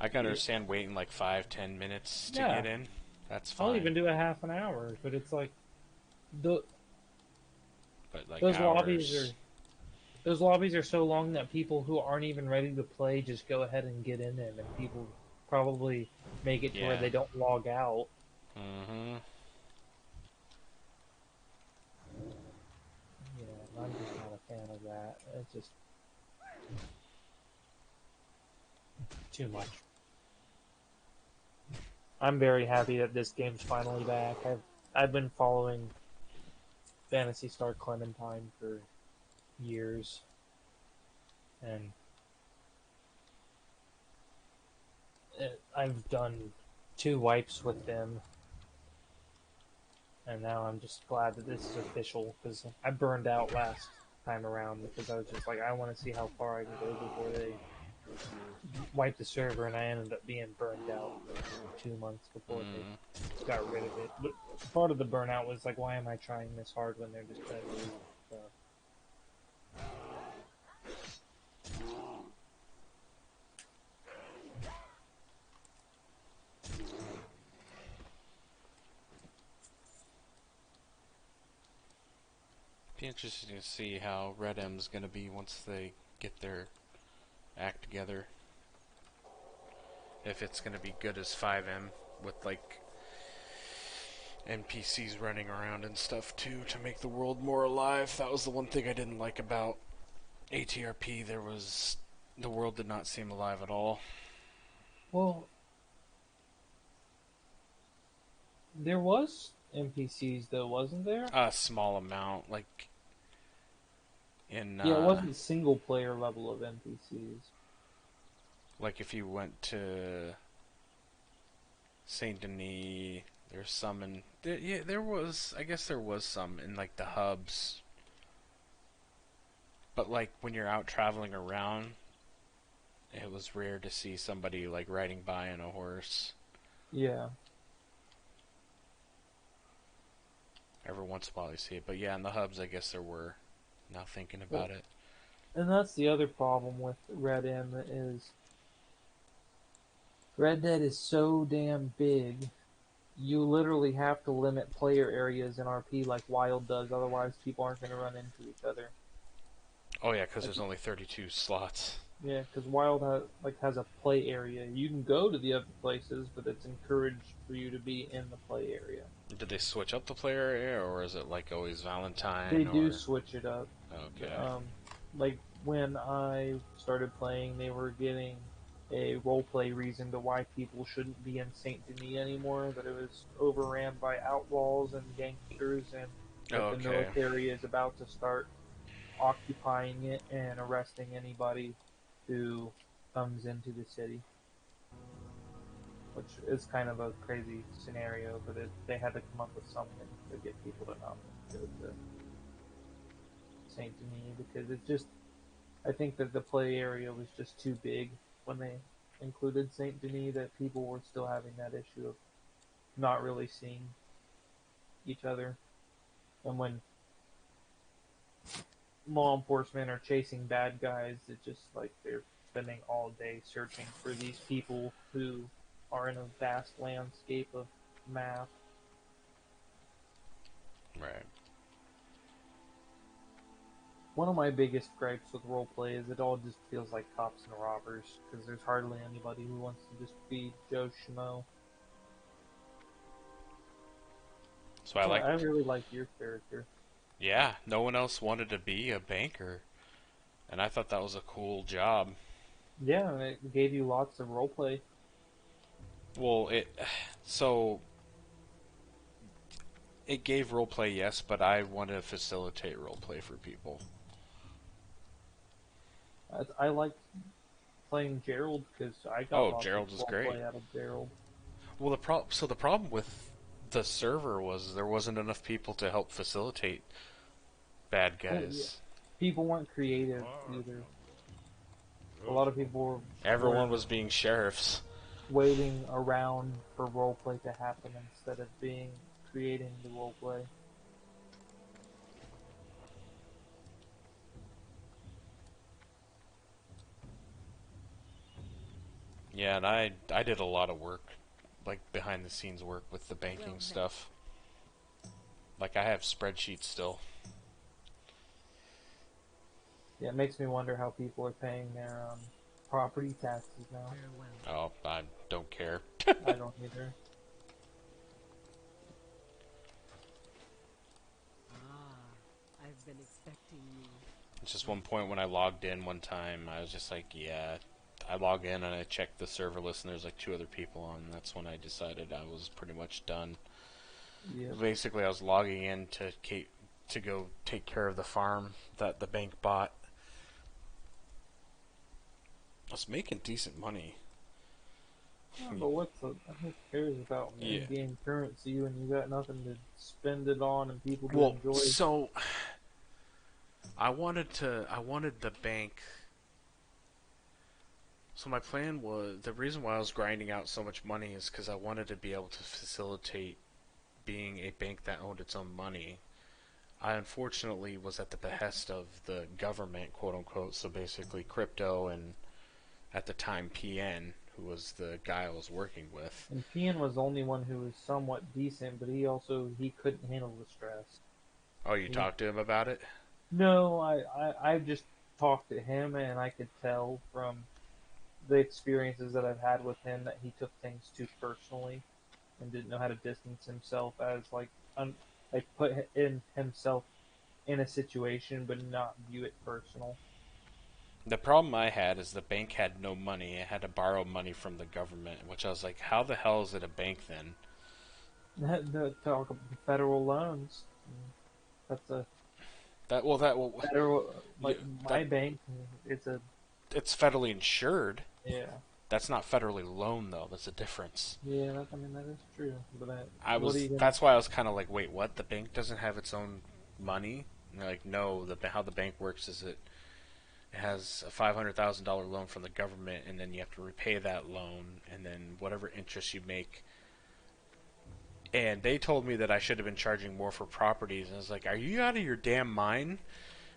I can understand waiting like 5-10 minutes to Yeah, get in. That's I'll fine. even do a half an hour, but it's like the But like those lobbies hours. are those lobbies are so long that people who aren't even ready to play just go ahead and get in them, and people probably make it to where Yeah. they don't log out. Mm-hmm. Yeah, I'm just not a fan of that. It's just too much. I'm very happy that this game's finally back. I've been following Fantasy Star Clementine for years, and I've done 2 wipes with them, and now I'm just glad that this is official because I burned out last. time around because I was just like, I want to see how far I can go before they wipe the server, and I ended up being burned out for 2 months before they Mm. got rid of it. But part of the burnout was like, why am I trying this hard when they're just gonna do stuff? Be interesting to see how Red M's gonna be once they get their act together. If it's gonna be good as 5M with like NPCs running around and stuff too to make the world more alive. That was the one thing I didn't like about ATRP. The world did not seem alive at all. Well, there was NPCs though, wasn't there? A small amount, like in Yeah, it wasn't single player level of NPCs. like if you went to Saint Denis, there's some in yeah, there was, I guess there was some in like the hubs. But like when you're out traveling around, it was rare to see somebody like riding by on a horse. Yeah. Every once in a while you see it, but yeah, in the hubs I guess there were. Now thinking about it. And that's the other problem with Red M is Red Dead is so damn big. You literally have to limit player areas in RP like Wild does, otherwise people aren't going to run into each other. Oh yeah, because Like, there's only 32 slots. yeah, because Wild has a play area. You can go to the other places, but it's encouraged for you to be in the play area. Did they switch up the player area, or is it like always They Valentine, do or... switch it up. Okay. Like when I started playing, they were getting a roleplay reason to why people shouldn't be in Saint Denis anymore. That it was overran by outlaws and gangsters, and that the Okay. military is about to start occupying it and arresting anybody who comes into the city. Which is kind of a crazy scenario, but they had to come up with something to get people to not go to Saint Denis because it's just I think that the play area was just too big when they included Saint Denis that people were still having that issue of not really seeing each other. And when law enforcement are chasing bad guys, it's just like they're spending all day searching for these people who are in a vast landscape of map. Right. One of my biggest gripes with roleplay is it all just feels like cops and robbers because there's hardly anybody who wants to just be Joe Schmo. So I like... I really like your character. Yeah, no one else wanted to be a banker. And I thought that was a cool job. Yeah, and it gave you lots of roleplay. Well, so it gave roleplay, yes, but I want to facilitate roleplay for people. I liked playing Gerald because I got Oh, lots of Gerald was great. roleplay out of Gerald. Well, the problem with the server was there wasn't enough people to help facilitate bad Well, yeah. guys. People weren't creative either. A lot of people Everyone were was being sheriffs. waiting around for roleplay to happen instead of creating the roleplay. Yeah, and I did a lot of work, like behind the scenes work with the banking stuff. Like I have spreadsheets still. Yeah, it makes me wonder how people are paying their property taxes now. Oh, I don't care. I don't either. I've been expecting you. It's just one point when I logged in one time, I was just like, yeah. I log in and I check the server list, and there's like 2 other people on. And that's when I decided I was pretty much done. Yeah. Basically, I was logging in to go take care of the farm that the bank bought. I was making decent money. Yeah, but who cares about in-game currency when you got nothing to spend it on and people to enjoy? So I wanted the bank. So my plan was, the reason why I was grinding out so much money is because I wanted to be able to facilitate being a bank that owned its own money. I unfortunately was at the behest of the government, quote unquote, so basically crypto and at the time PN, who was the guy I was working with. And Pian was the only one who was somewhat decent, but he couldn't handle the stress. Oh, you He, talked to him about it? no, I just talked to him, and I could tell from the experiences that I've had with him that he took things too personally and didn't know how to distance himself as like put in himself in a situation but not view it personal. The problem I had is the bank had no money. It had to borrow money from the government, which I was like, how the hell is it a bank then? The talk about federal loans. That's a federal like my that bank. It's a it's federally insured. yeah. That's not federally loaned though. That's a difference. Yeah, I mean that is true. But what are you gonna? That's why I was kind of like, wait, what? The bank doesn't have its own money? And they're like, no. How the bank works is it has a $500,000 loan from the government, and then you have to repay that loan, and then whatever interest you make. And they told me that I should have been charging more for properties, and I was like, are you out of your damn mind?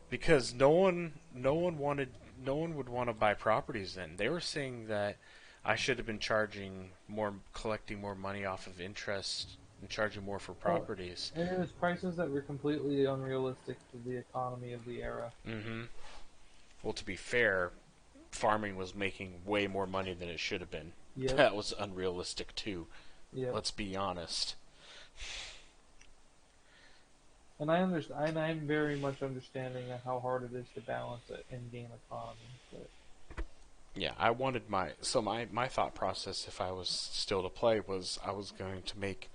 Because no one would want to buy properties then. They were saying that I should have been charging more, collecting more money off of interest and charging more for properties. And it was prices that were completely unrealistic to the economy of the era. Mm-hmm. Well, to be fair, farming was making way more money than it should have been. Yep. That was unrealistic too. Yeah. Let's be honest. And I understand, and I'm very much understanding of how hard it is to balance an in-game economy. But Yeah, I wanted my thought process, if I was still to play, was I was going to make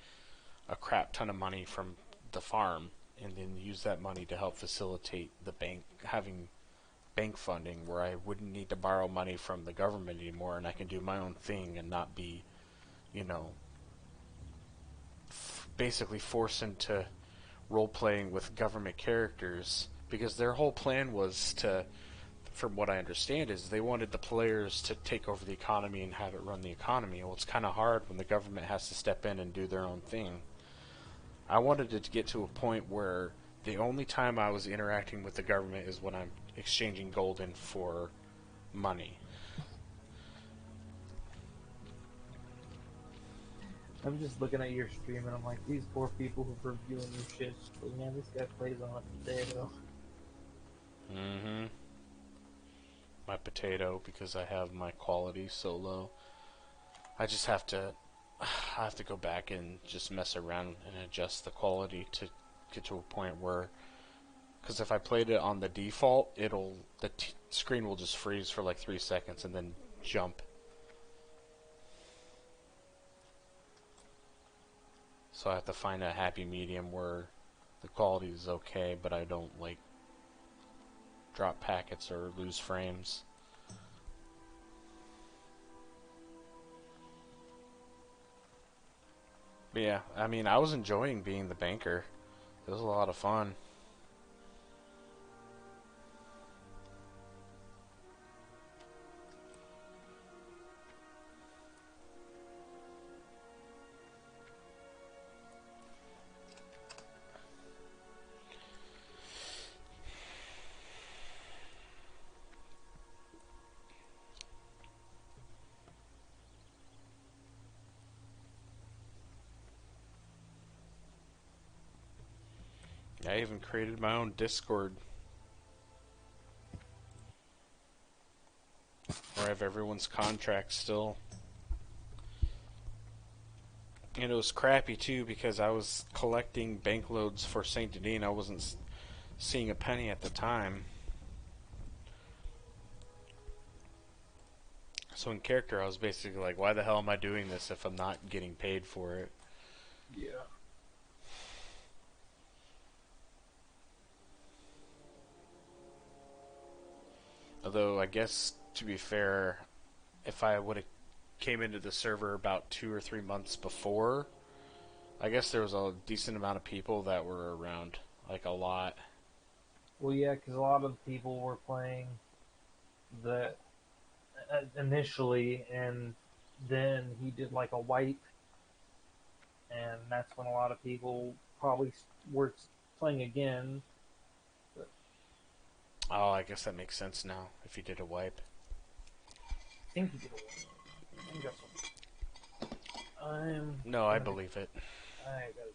a crap ton of money from the farm and then use that money to help facilitate the bank having bank funding where I wouldn't need to borrow money from the government anymore, and I can do my own thing and not be, you know, basically forced into role playing with government characters, because their whole plan was to, from what I understand, is they wanted the players to take over the economy and have it run the economy. Well, it's kind of hard when the government has to step in and do their own thing. I wanted it to get to a point where the only time I was interacting with the government is when I'm exchanging gold in for money. I'm just looking at your stream and I'm like, these poor people who are reviewing your shit. Like, man, this guy plays on a potato. Mm-hmm. My potato, because I have my quality so low. I have to go back and just mess around and adjust the quality to get to a point where, because if I played it on the default, the screen will just freeze for like 3 seconds and then jump. So I have to find a happy medium where the quality is okay, but I don't like drop packets or lose frames. But yeah, I mean, I was enjoying being the banker. It was a lot of fun. I even created my own Discord where I have everyone's contracts still. And it was crappy too because I was collecting bank loads for Saint Denis and I wasn't seeing a penny at the time. So in character I was basically like, why the hell am I doing this if I'm not getting paid for it? Yeah. Although I guess, to be fair, if I would have came into the server about 2 or 3 months before, I guess there was a decent amount of people that were around, like a lot. Well, yeah, because a lot of people were playing the initially, and then he did like a wipe, and that's when a lot of people probably were playing again. But Oh, I guess that makes sense now. If he did a wipe. I think he did a wipe. I think that's what I'm No, I gonna be. believe it. I gotta.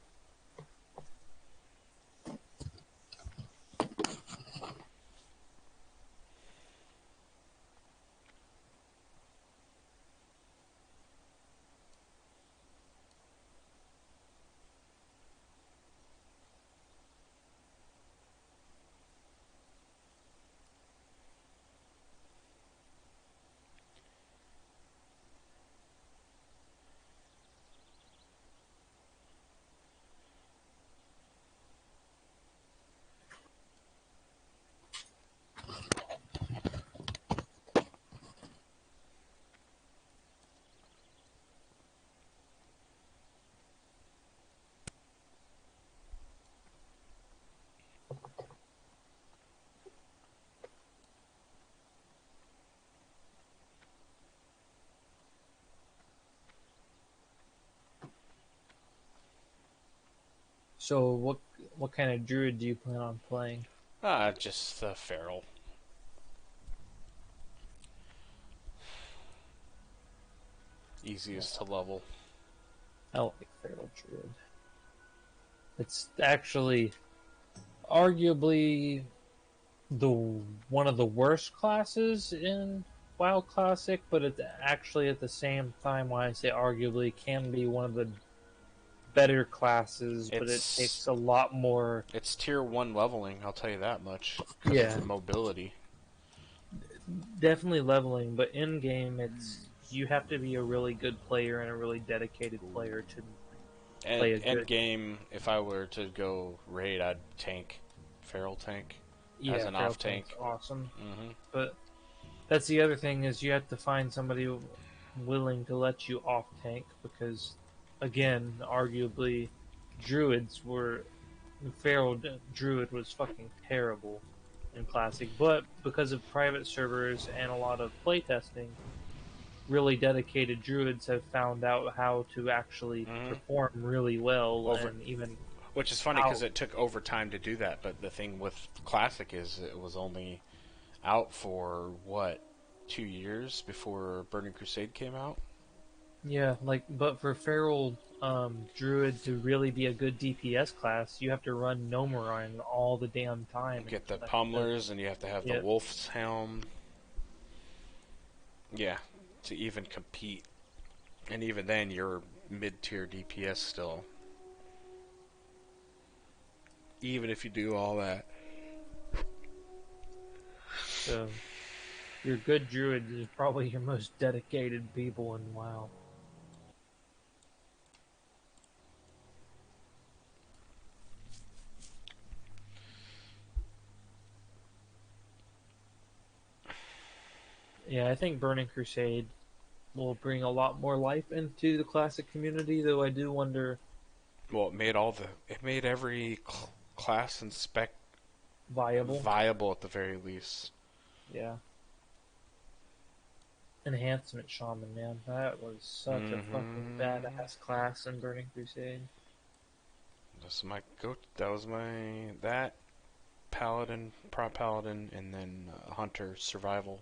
So what kind of druid do you plan on playing? Just the feral. Easiest to level. I like feral druid. It's actually arguably the one of the worst classes in WoW Classic, but it's actually at the same time why I say arguably can be one of the better classes, but it It's takes a lot more. it's tier 1 leveling, I'll tell you that much. Because of Yeah, the mobility. definitely leveling, but in game it's you have to be a really good player and a really dedicated player to And play a end good. game, if I were to go raid, I'd tank. Feral tank. As Yeah, an feral off tank's tank. awesome, Mm-hmm. but that's the other thing is you have to find somebody willing to let you off tank because, again, arguably, druids were feral druid was fucking terrible in classic, but because of private servers and a lot of playtesting, really dedicated druids have found out how to actually Mm-hmm. perform really well Over, and even which is funny because out. it took over time to do that. But the thing with Classic is it was only out for what 2 years before Burning Crusade came out. Yeah, like, but for feral druid to really be a good DPS class, you have to run Gnomerein all the damn You time, and get the that's pummelers, and you have to have the yeah, Wolf's Helm. Yeah, to even compete, and even then, you're mid-tier DPS still. Even if you do all that. so your good druid is probably your most dedicated people in WoW. Yeah, I think Burning Crusade will bring a lot more life into the classic community, though I do wonder Well, it made every class and spec viable. viable at the very least. Yeah. Enhancement Shaman, man. That was such a fucking Mm-hmm. badass class in Burning Crusade. That was my that paladin, prop paladin, and then hunter survival.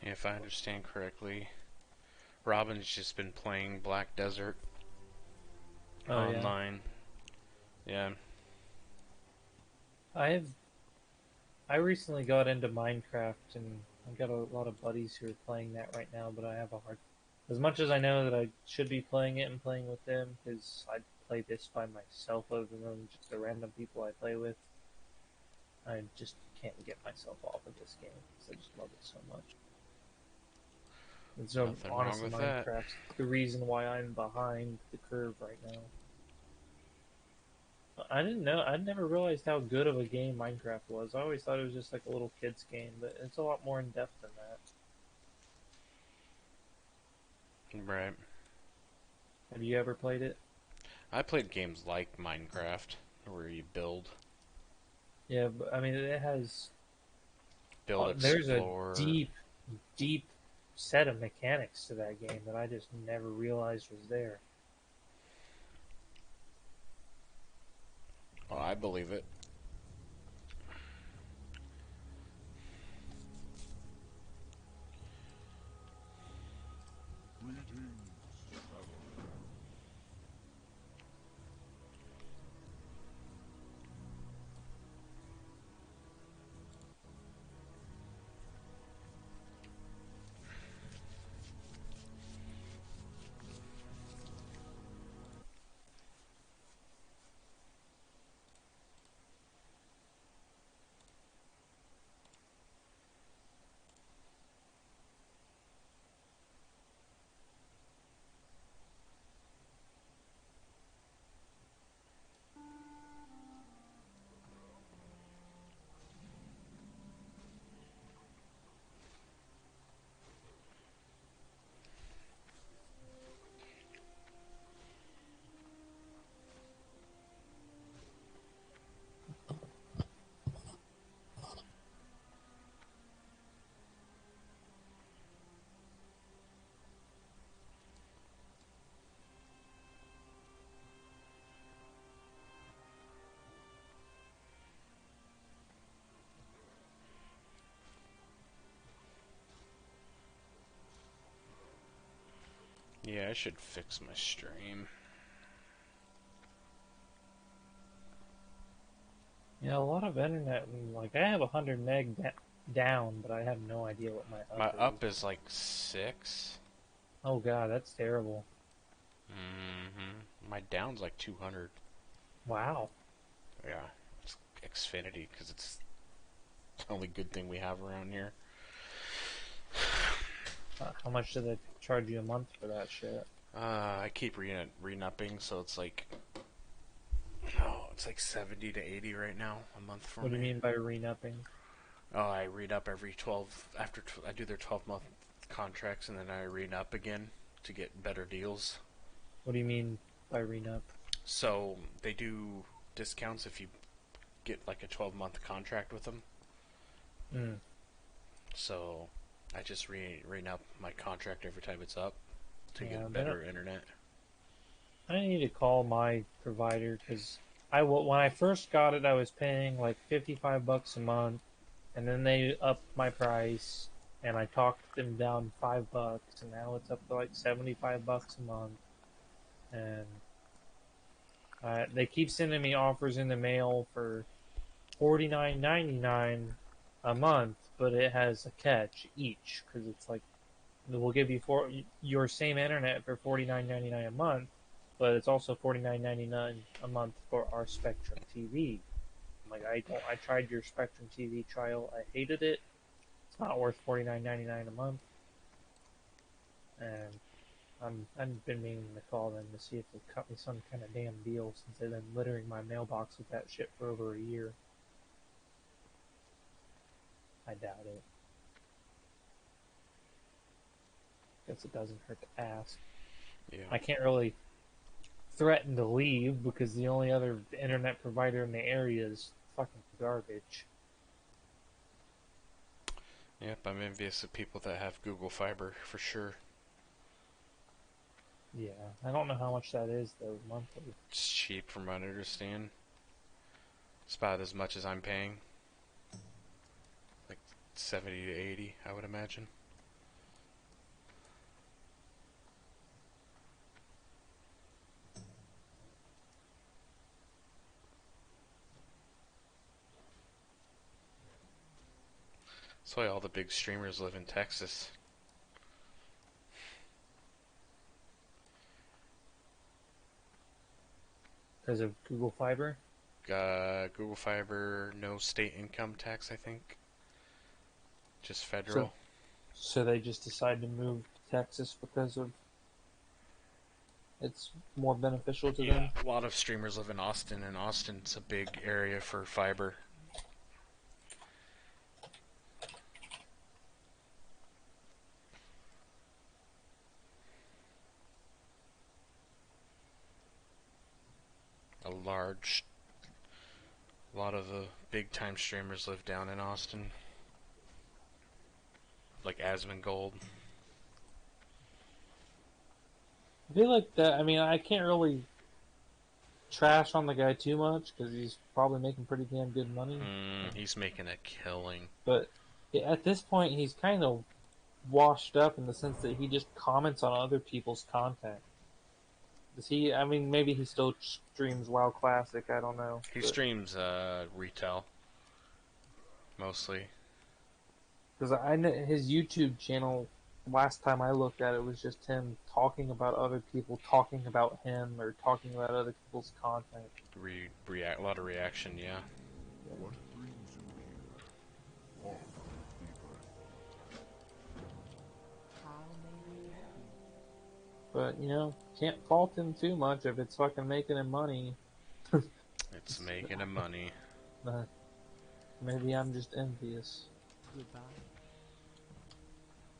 If I understand correctly, Robin's just been playing Black Desert Oh yeah. online. Yeah. I've I recently got into Minecraft, and I've got a lot of buddies who are playing that right now. But I have a hard, as much as I know that I should be playing it and playing with them, because I play this by myself other than just the random people I play with. I just can't get myself off of this game because I just love it so much. And so Nothing wrong honestly, with that. Minecraft's the reason why I'm behind the curve right now. I didn't know. I never realized how good of a game Minecraft was. I always thought it was just like a little kid's game, but it's a lot more in depth than that. Right. Have you ever played it? I played games like Minecraft, where you build, Yeah, but I mean, it has. There's a explore. deep, deep set of mechanics to that game that I just never realized was there. Oh, I believe it. Yeah, I should fix my stream. Yeah, a lot of internet. Like, I have 100 meg down, but I have no idea what my up My is. up is like 6. Oh god, that's terrible. My down's like 200. Wow. Yeah, it's Xfinity because it's the only good thing we have around here. How much do they charge you a month for that shit? I keep re-upping, so it's like, oh, it's like 70 to 80 right now a month for What do you me. mean by re-upping? Oh, I re-up every 12 after I do their 12-month contracts, and then I re-up again to get better deals. What do you mean by re-up? So they do discounts if you get like a 12-month contract with them. Mm. So I just re-up my contract every time it's up to Yeah, get better internet. I need to call my provider because when I first got it, I was paying like $55 a month, and then they upped my price, and I talked them down $5, and now it's up to like $75 a month, and they keep sending me offers in the mail for $49.99 a month, but it has a catch each because it's like we'll give you your same internet for $49.99 a month, but it's also $49.99 a month for our Spectrum TV. I'm like, I tried your Spectrum TV trial. I hated it. It's not worth $49.99 a month. And I've been meaning to call them to see if they cut me some kind of damn deal since they've been littering my mailbox with that shit for over a year. I doubt it. Guess it doesn't hurt to ask. Yeah. I can't really threaten to leave because the only other internet provider in the area is fucking garbage. Yep, I'm envious of people that have Google Fiber for sure. Yeah, I don't know how much that is though monthly. It's cheap from what I understand. It's about as much as I'm paying. Like 70 to 80, I would imagine. That's why all the big streamers live in Texas. Because of Google Fiber. Google Fiber, no state income tax, I think. Just So, federal. so they just decide to move to Texas because of it's more beneficial to Yeah, them. a lot of streamers live in Austin, and Austin's a big area for fiber. A lot of the big time streamers live down in Austin, like Asmongold. I feel like that. I mean, I can't really trash on the guy too much because he's probably making pretty damn good money. He's making a killing. But at this point, he's kind of washed up in the sense that he just comments on other people's content. Does he? I mean, maybe he still streams WoW Classic. I don't know. He streams retail mostly. Because I know his YouTube channel. Last time I looked at it was just him talking about other people, talking about him, or talking about other people's content. A lot of reaction, yeah. What brings you here? Walk deeper. How may we help you? But you know, can't fault him too much if it's fucking making him money. It's making him money. Maybe I'm just envious. Goodbye.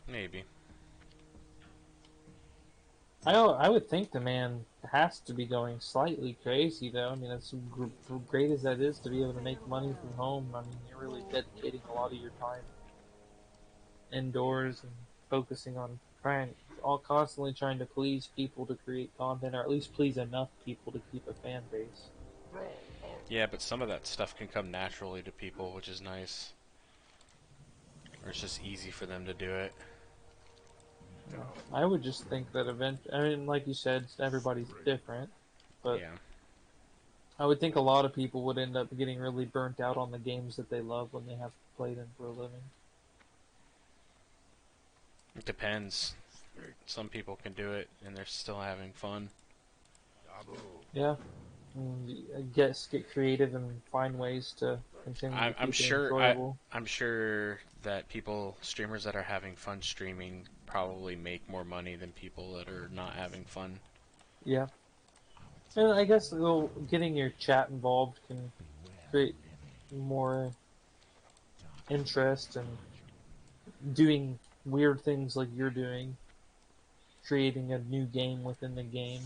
Maybe. I would think the man has to be going slightly crazy though. I mean, as great as that is to be able to make money from home. I mean, you're really dedicating a lot of your time indoors and focusing on constantly trying to please people to create content, or at least please enough people to keep a fan base. Yeah, but some of that stuff can come naturally to people, which is nice. Or it's just easy for them to do it. I would just think that I mean, like you said, everybody's different, but Yeah. I would think a lot of people would end up getting really burnt out on the games that they love when they have to play them for a living. It depends. Some people can do it and they're still having fun. Yeah. Get creative and find ways to continue to keep it enjoyable. I'm sure that streamers that are having fun streaming probably make more money than people that are not having fun. Yeah. And I guess getting your chat involved can create more interest and doing weird things like you're doing, creating a new game within the game.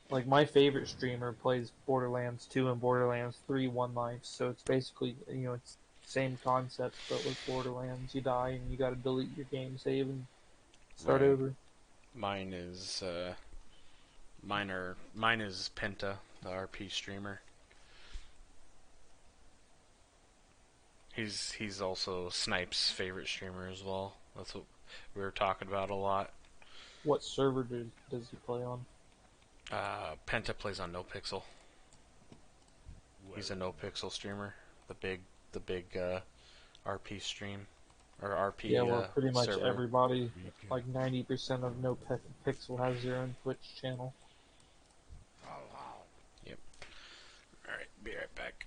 Like my favorite streamer plays Borderlands 2 and Borderlands 3 One Life, so it's basically, you know, it's same concept but with Borderlands. You die and you gotta delete your game save and start Right. over. Mine is Penta, the RP streamer. He's also Snipe's favorite streamer as well. That's what we were talking about a lot. What server does he play on? Penta plays on NoPixel. He's a NoPixel streamer. The big RP stream or RP Yeah, well, pretty much server. everybody, like 90% of No Pixel has their own Twitch channel. Yep. All right, be right back.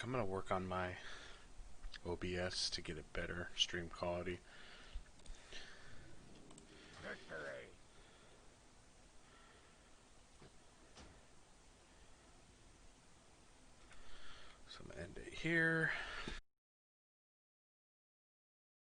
I'm gonna work on my OBS to get it better stream quality. Victory! So I'm gonna end it here.